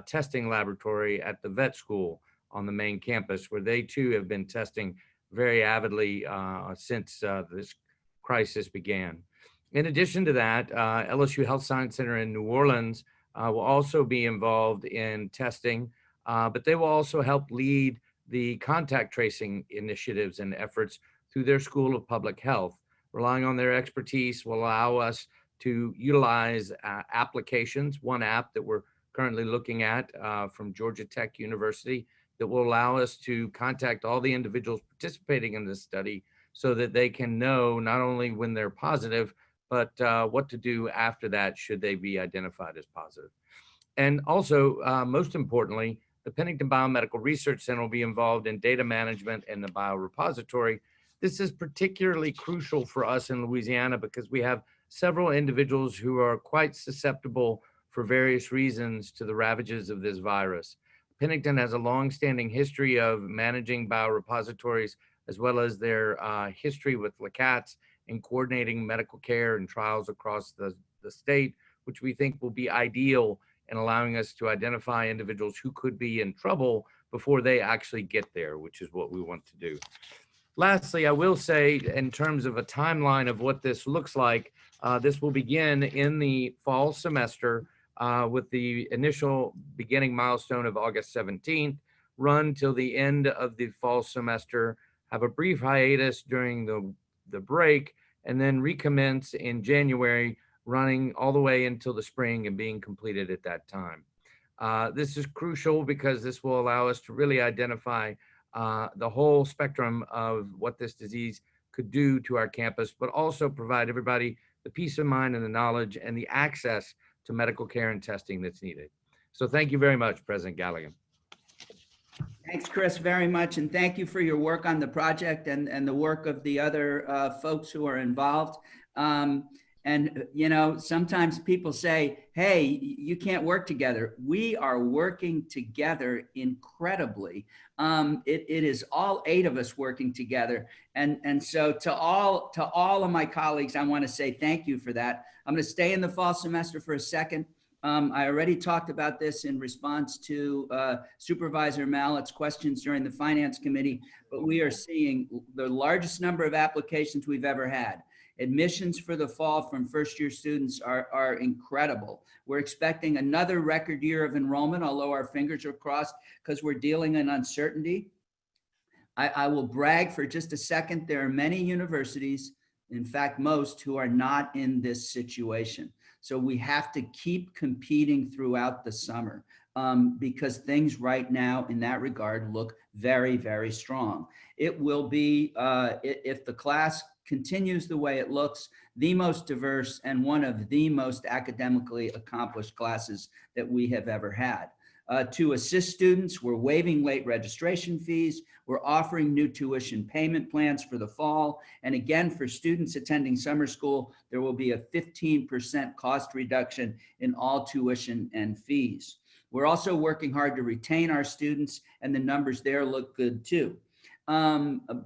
testing laboratory at the vet school on the main campus, where they too have been testing very avidly since this crisis began. In addition to that, LSU Health Science Center in New Orleans will also be involved in testing, but they will also help lead the contact tracing initiatives and efforts through their School of Public Health. Relying on their expertise will allow us to utilize applications, one app that we're currently looking at from Georgia Tech University that will allow us to contact all the individuals participating in this study so that they can know not only when they're positive, but what to do after that should they be identified as positive. And also, most importantly, the Pennington Biomedical Research Center will be involved in data management and the biorepository. This is particularly crucial for us in Louisiana because we have several individuals who are quite susceptible for various reasons to the ravages of this virus. Pennington has a long-standing history of managing biorepositories, as well as their history with LCATs in coordinating medical care and trials across the state, which we think will be ideal in allowing us to identify individuals who could be in trouble before they actually get there, which is what we want to do. Lastly, I will say, in terms of a timeline of what this looks like, this will begin in the fall semester with the initial beginning milestone of August 17th, run till the end of the fall semester, have a brief hiatus during the break, and then recommence in January, running all the way until the spring and being completed at that time. This is crucial because this will allow us to really identify the whole spectrum of what this disease could do to our campus, but also provide everybody the peace of mind and the knowledge and the access to medical care and testing that's needed. So thank you very much, President Galligan. Thanks, Chris, very much. And thank you for your work on the project and the work of the other folks who are involved. And, you know, sometimes people say, hey, you can't work together. We are working together incredibly. It is all 8 of us working together. And so to all of my colleagues, I want to say thank you for that. I'm going to stay in the fall semester for a second. I already talked about this in response to Supervisor Mallett's questions during the Finance Committee, but we are seeing the largest number of applications we've ever had. Admissions for the fall from first-year students are incredible. We're expecting another record year of enrollment, although our fingers are crossed because we're dealing in uncertainty. I will brag for just a second. There are many universities, in fact, most, who are not in this situation. So we have to keep competing throughout the summer because things right now in that regard look very, very strong. It will be, if the class continues the way it looks, the most diverse and one of the most academically accomplished classes that we have ever had. To assist students, we're waiving late registration fees. We're offering new tuition payment plans for the fall. And again, for students attending summer school, there will be a 15% cost reduction in all tuition and fees. We're also working hard to retain our students, and the numbers there look good too.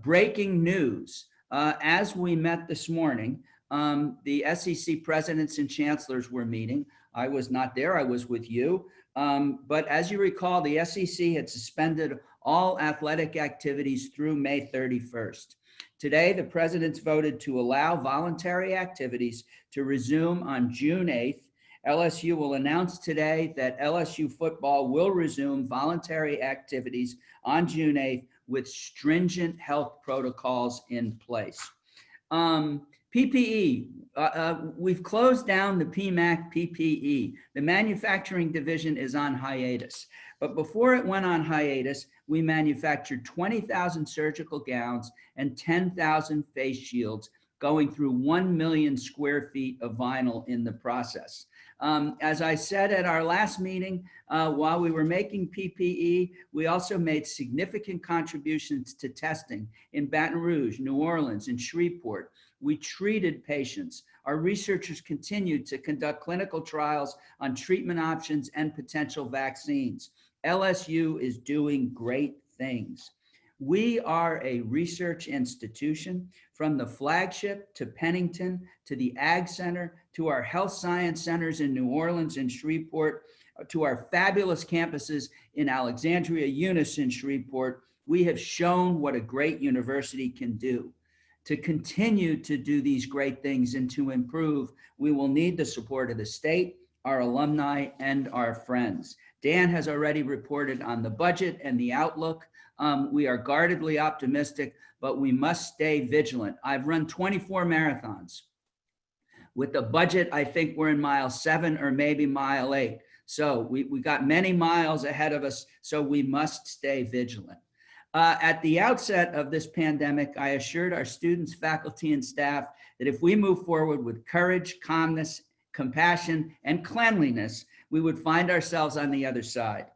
Breaking news. As we met this morning, the SEC presidents and chancellors were meeting. I was not there, I was with you. But as you recall, the SEC had suspended all athletic activities through May 31st. Today, the presidents voted to allow voluntary activities to resume on June 8th. LSU will announce today that LSU football will resume voluntary activities on June 8th with stringent health protocols in place. PPE, we've closed down the PMAC PPE. The manufacturing division is on hiatus. But before it went on hiatus, we manufactured 20,000 surgical gowns and 10,000 face shields, going through 1 million square feet of vinyl in the process. As I said at our last meeting, while we were making PPE, we also made significant contributions to testing in Baton Rouge, New Orleans, and Shreveport. We treated patients. Our researchers continued to conduct clinical trials on treatment options and potential vaccines. LSU is doing great things. We are a research institution, from the flagship to Pennington, to the Ag Center, to our health science centers in New Orleans and Shreveport, to our fabulous campuses in Alexandria, Eunice, and Shreveport. We have shown what a great university can do. To continue to do these great things and to improve, we will need the support of the state, our alumni, and our friends. Dan has already reported on the budget and the outlook. We are guardedly optimistic, but we must stay vigilant. I've run 24 marathons. With the budget, I think we're in mile 7 or maybe mile 8. So we got many miles ahead of us, so we must stay vigilant. At the outset of this pandemic, I assured our students, faculty, and staff that if we move forward with courage, calmness, compassion, and cleanliness, we would find ourselves on the other side.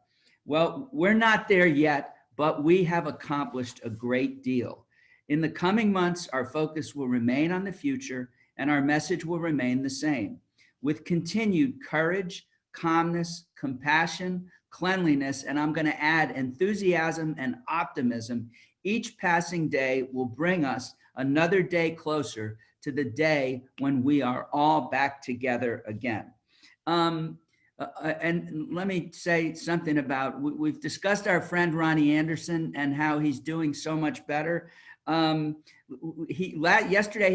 Well, we're not there yet, but we have accomplished a great deal. In the coming months, our focus will remain on the future, and our message will remain the same. With continued courage, calmness, compassion, cleanliness, and I'm going to add enthusiasm and optimism, each passing day will bring us another day closer to the day when we are all back together again. And let me say something about, we've discussed our friend Ronnie Anderson and how he's doing so much better. Yesterday,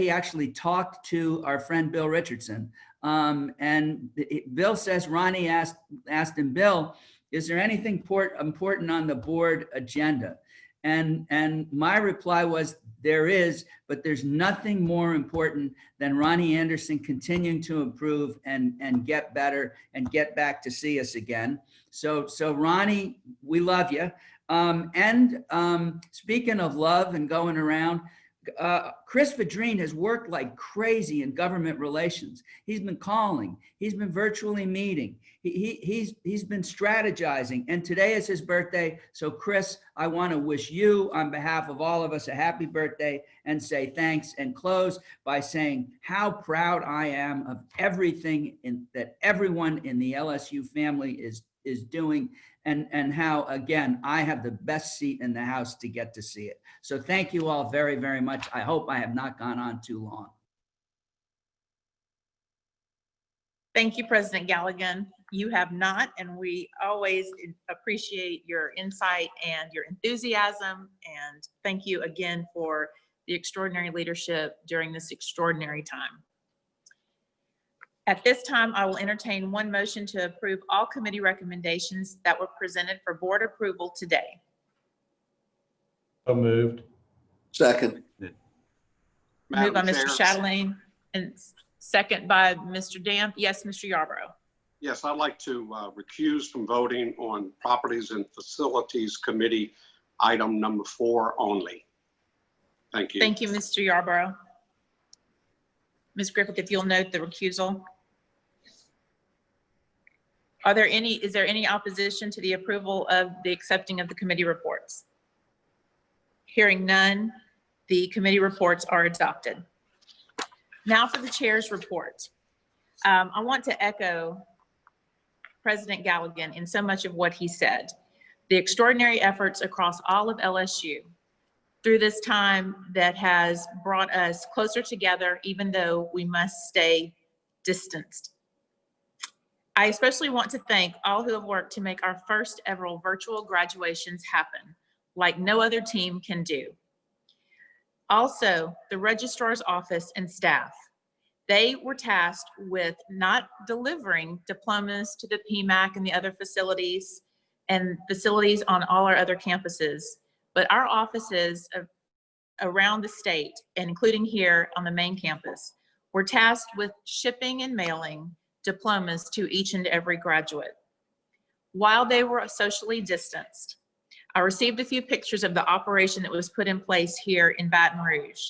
he actually talked to our friend Bill Richardson. And Bill says, Ronnie asked him, Bill, is there anything important on the board agenda? And my reply was, there is, but there's nothing more important than Ronnie Anderson continuing to improve and get better and get back to see us again. So Ronnie, we love you. Speaking of love and going around, Chris Vadrine has worked like crazy in government relations. He's been calling, he's been virtually meeting, he's been strategizing, and today is his birthday. So Chris, I want to wish you on behalf of all of us a happy birthday and say thanks, and close by saying how proud I am of everything that everyone in the LSU family is doing, and how, again, I have the best seat in the house to get to see it. So thank you all very, very much. I hope I have not gone on too long. Thank you, President Galligan. You have not, and we always appreciate your insight and your enthusiasm. And thank you again for the extraordinary leadership during this extraordinary time. At this time, I will entertain one motion to approve all committee recommendations that were presented for board approval today. So moved. Second. Moved by Madam Mr. Chair. Chatelain and second by Mr. Damp. Yes, Mr. Yarborough. Yes, I'd like to recuse from voting on Properties and Facilities Committee item number 4 only. Thank you. Thank you, Mr. Yarborough. Ms. Griffith, if you'll note the recusal. Is there any opposition to the approval of the accepting of the committee reports? Hearing none, the committee reports are adopted. Now for the chair's report. I want to echo President Galligan in so much of what he said. The extraordinary efforts across all of LSU through this time that has brought us closer together, even though we must stay distanced. I especially want to thank all who have worked to make our first ever virtual graduations happen, like no other team can do. Also, the registrar's office and staff. They were tasked with not delivering diplomas to the PMAC and the other facilities and facilities on all our other campuses, but our offices around the state, and including here on the main campus, were tasked with shipping and mailing diplomas to each and every graduate. While they were socially distanced, I received a few pictures of the operation that was put in place here in Baton Rouge,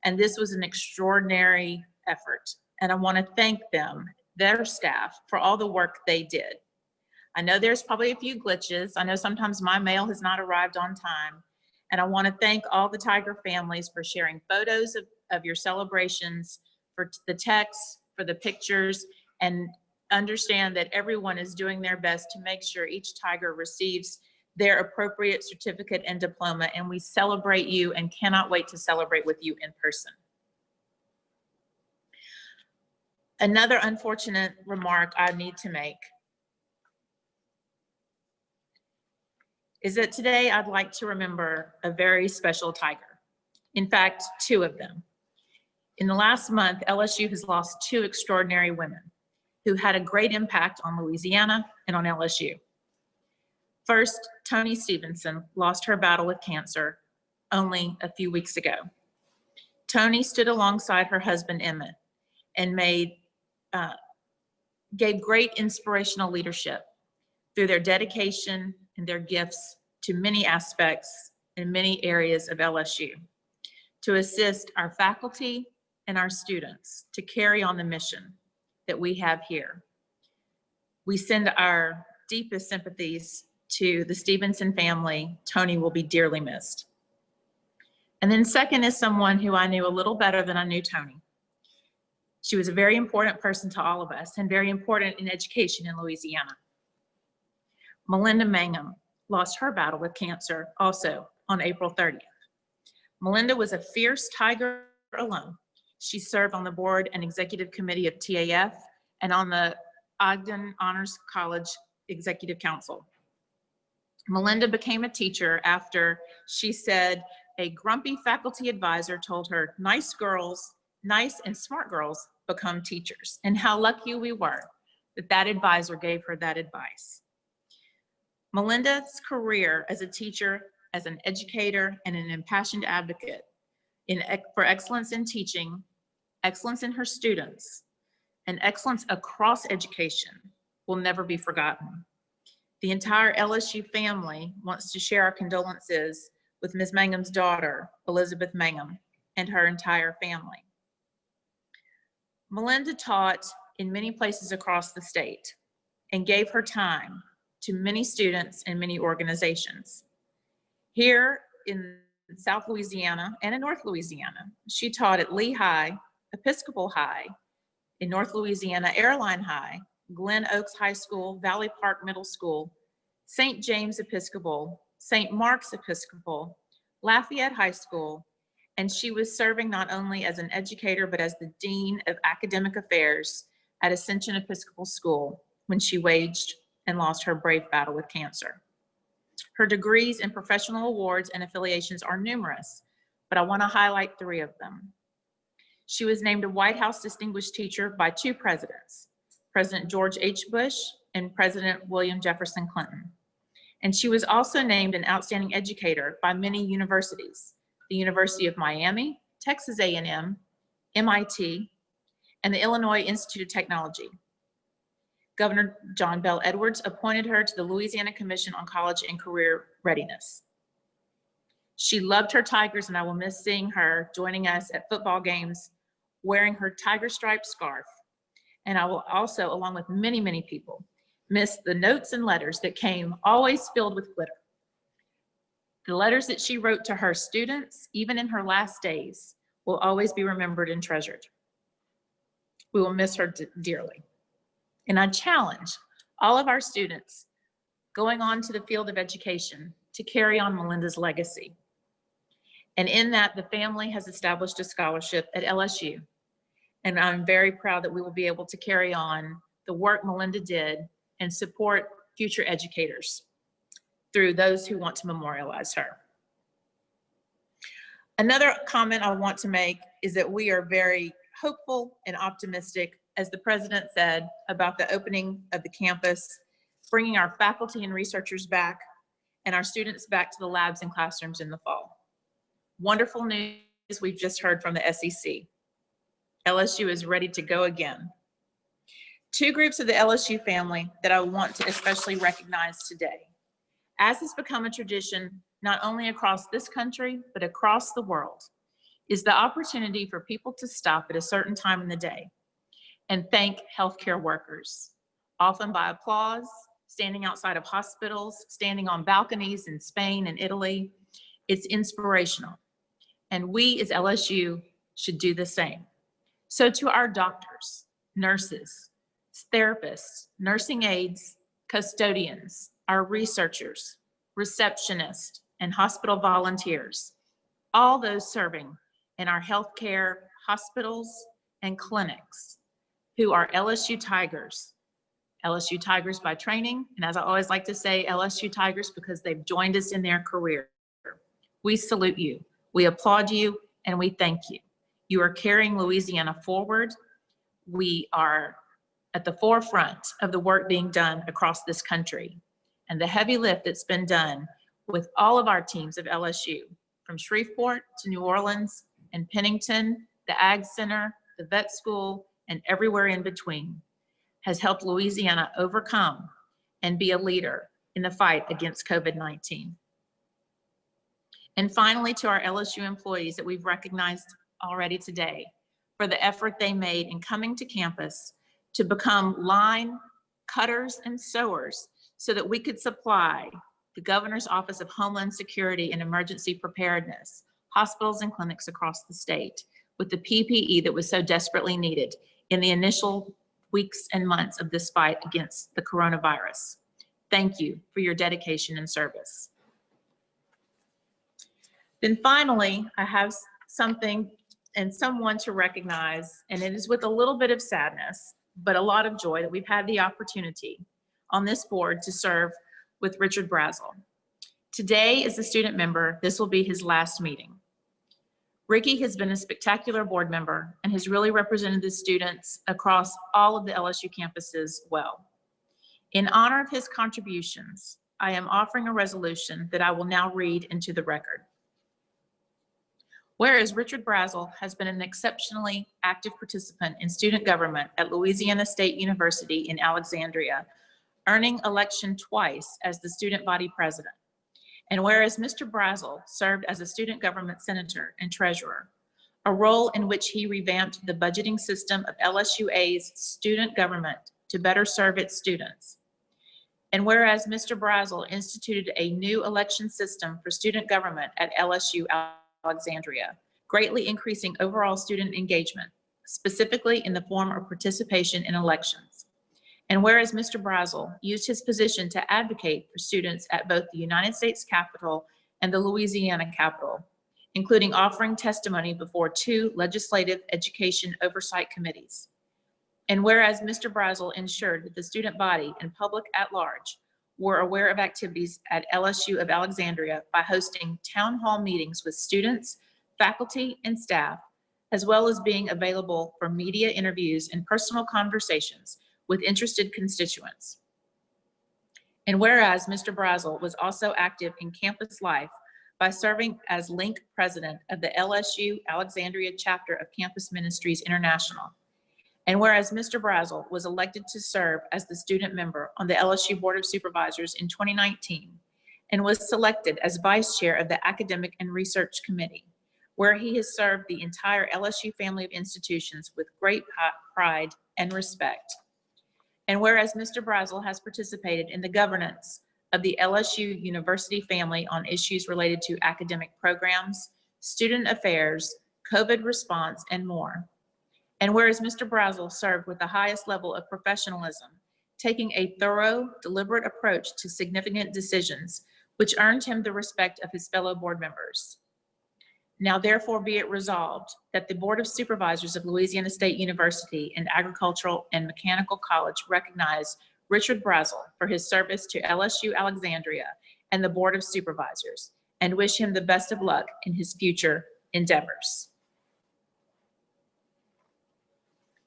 and this was an extraordinary effort. And I want to thank them, their staff, for all the work they did. I know there's probably a few glitches. I know sometimes my mail has not arrived on time. And I want to thank all the Tiger families for sharing photos of your celebrations, for the texts, for the pictures, and understand that everyone is doing their best to make sure each Tiger receives their appropriate certificate and diploma. And we celebrate you and cannot wait to celebrate with you in person. Another unfortunate remark I need to make is that today I'd like to remember a very special Tiger. In fact, 2 of them. In the last month, LSU has lost 2 extraordinary women who had a great impact on Louisiana and on LSU. First, Toni Stevenson lost her battle with cancer only a few weeks ago. Toni stood alongside her husband, Emmett, and gave great inspirational leadership through their dedication and their gifts to many aspects in many areas of LSU to assist our faculty and our students to carry on the mission that we have here. We send our deepest sympathies to the Stevenson family. Tony will be dearly missed. And then second is someone who I knew a little better than I knew Tony. She was a very important person to all of us and very important in education in Louisiana. Melinda Mangum lost her battle with cancer also on April 30th. Melinda was a fierce tiger alone. She served on the board and executive committee of TAF and on the Ogden Honors College Executive Council. Melinda became a teacher after she said a grumpy faculty advisor told her, nice and smart girls become teachers, and how lucky we were that that advisor gave her that advice. Melinda's career as a teacher, as an educator, and an impassioned advocate for excellence in teaching, excellence in her students, and excellence across education will never be forgotten. The entire LSU family wants to share our condolences with Ms. Mangum's daughter, Elizabeth Mangum, and her entire family. Melinda taught in many places across the state and gave her time to many students and many organizations. Here in South Louisiana and in North Louisiana, she taught at Lee High, Episcopal High, in North Louisiana, Airline High, Glen Oaks High School, Valley Park Middle School, St. James Episcopal, St. Mark's Episcopal, Lafayette High School, and she was serving not only as an educator, but as the Dean of Academic Affairs at Ascension Episcopal School when she waged and lost her brave battle with cancer. Her degrees and professional awards and affiliations are numerous, but I want to highlight 3 of them. She was named a White House Distinguished Teacher by 2 presidents, President George H. Bush and President William Jefferson Clinton. And she was also named an Outstanding Educator by many universities, the University of Miami, Texas A&M, MIT, and the Illinois Institute of Technology. Governor John Bell Edwards appointed her to the Louisiana Commission on College and Career Readiness. She loved her Tigers, and I will miss seeing her joining us at football games wearing her tiger striped scarf. And I will also, along with many, many people, miss the notes and letters that came always filled with glitter. The letters that she wrote to her students, even in her last days, will always be remembered and treasured. We will miss her dearly. And I challenge all of our students going on to the field of education to carry on Melinda's legacy. And in that, the family has established a scholarship at LSU. And I'm very proud that we will be able to carry on the work Melinda did and support future educators through those who want to memorialize her. Another comment I want to make is that we are very hopeful and optimistic, as the president said, about the opening of the campus, bringing our faculty and researchers back and our students back to the labs and classrooms in the fall. Wonderful news we've just heard from the SEC. LSU is ready to go again. 2 groups of the LSU family that I want to especially recognize today. As has become a tradition, not only across this country, but across the world, is the opportunity for people to stop at a certain time in the day and thank healthcare workers, often by applause, standing outside of hospitals, standing on balconies in Spain and Italy. It's inspirational. And we as LSU should do the same. So to our doctors, nurses, therapists, nursing aides, custodians, our researchers, receptionists, and hospital volunteers, all those serving in our healthcare hospitals and clinics who are LSU Tigers by training, and as I always like to say, LSU Tigers because they've joined us in their career. We salute you, we applaud you, and we thank you. You are carrying Louisiana forward. We are at the forefront of the work being done across this country, and the heavy lift that's been done with all of our teams of LSU, from Shreveport to New Orleans and Pennington, the Ag Center, the vet school, and everywhere in between, has helped Louisiana overcome and be a leader in the fight against COVID-19. And finally, to our LSU employees that we've recognized already today for the effort they made in coming to campus to become line cutters and sewers so that we could supply the Governor's Office of Homeland Security and Emergency Preparedness, hospitals and clinics across the state with the PPE that was so desperately needed in the initial weeks and months of this fight against the coronavirus. Thank you for your dedication and service. Then finally, I have something and someone to recognize, and it is with a little bit of sadness, but a lot of joy that we've had the opportunity on this board to serve with Richard Brazel. Today, as a student member, this will be his last meeting. Ricky has been a spectacular board member and has really represented the students across all of the LSU campuses well. In honor of his contributions, I am offering a resolution that I will now read into the record. Whereas Richard Brazel has been an exceptionally active participant in student government at Louisiana State University in Alexandria, earning election twice as the student body president. And whereas Mr. Brazel served as a student government senator and treasurer, a role in which he revamped the budgeting system of LSUA's student government to better serve its students. And whereas Mr. Brazel instituted a new election system for student government at LSU Alexandria, greatly increasing overall student engagement, specifically in the form of participation in elections. And whereas Mr. Brazel used his position to advocate for students at both the United States Capitol and the Louisiana Capitol, including offering testimony before 2 legislative education oversight committees. And whereas Mr. Brazel ensured that the student body and public at large were aware of activities at LSU of Alexandria by hosting town hall meetings with students, faculty, and staff, as well as being available for media interviews and personal conversations with interested constituents. And whereas Mr. Brazel was also active in campus life by serving as link president of the LSU Alexandria chapter of Campus Ministries International. And whereas Mr. Brazel was elected to serve as the student member on the LSU Board of Supervisors in 2019 and was selected as vice chair of the Academic and Research Committee, where he has served the entire LSU family of institutions with great pride and respect. And whereas Mr. Brazel has participated in the governance of the LSU University family on issues related to academic programs, student affairs, COVID response, and more. And whereas Mr. Brazel served with the highest level of professionalism, taking a thorough, deliberate approach to significant decisions, which earned him the respect of his fellow board members. Now therefore be it resolved that the Board of Supervisors of Louisiana State University and Agricultural and Mechanical College recognize Richard Brazel for his service to LSU Alexandria and the Board of Supervisors, and wish him the best of luck in his future endeavors.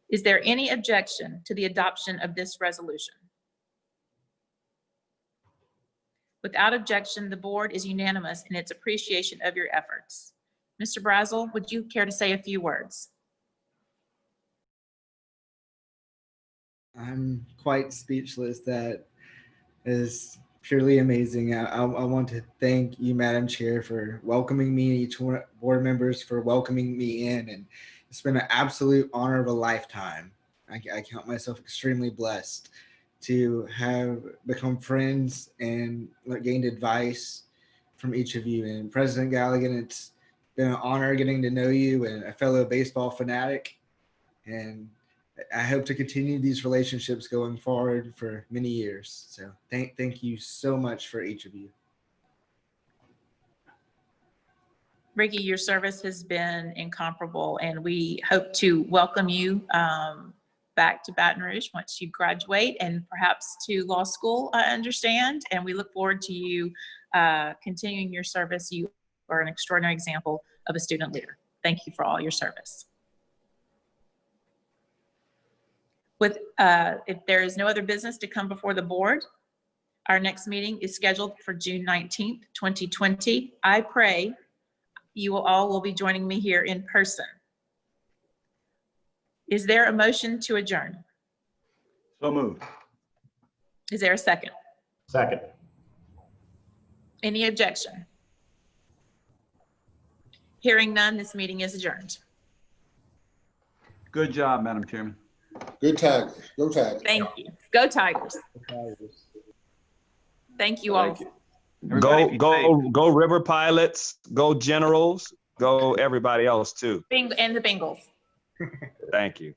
Is there any objection to the adoption of this resolution? Without objection, the board is unanimous in its appreciation of your efforts. Mr. Brazel, would you care to say a few words? I'm quite speechless. That is purely amazing. I want to thank you, Madam Chair, for welcoming me, and each one board members for welcoming me in. And it's been an absolute honor of a lifetime. I count myself extremely blessed to have become friends and gained advice from each of you. And President Galligan, it's been an honor getting to know you, and a fellow baseball fanatic. And I hope to continue these relationships going forward for many years. So thank you so much for each of you. Ricky, your service has been incomparable, and we hope to welcome you back to Baton Rouge once you graduate, and perhaps to law school, I understand. And we look forward to you continuing your service. You are an extraordinary example of a student leader. Thank you for all your service. If there is no other business to come before the board, our next meeting is scheduled for June 19th, 2020. I pray you all will be joining me here in person. Is there a motion to adjourn? So moved. Is there a second? Second. Any objection? Hearing none, this meeting is adjourned. Good job, Madam Chairman. Good Tigers. Go Tigers. Thank you. Go Tigers. Thank you all. Go River Pilots, go Generals, go everybody else too. And the Bengals. Thank you.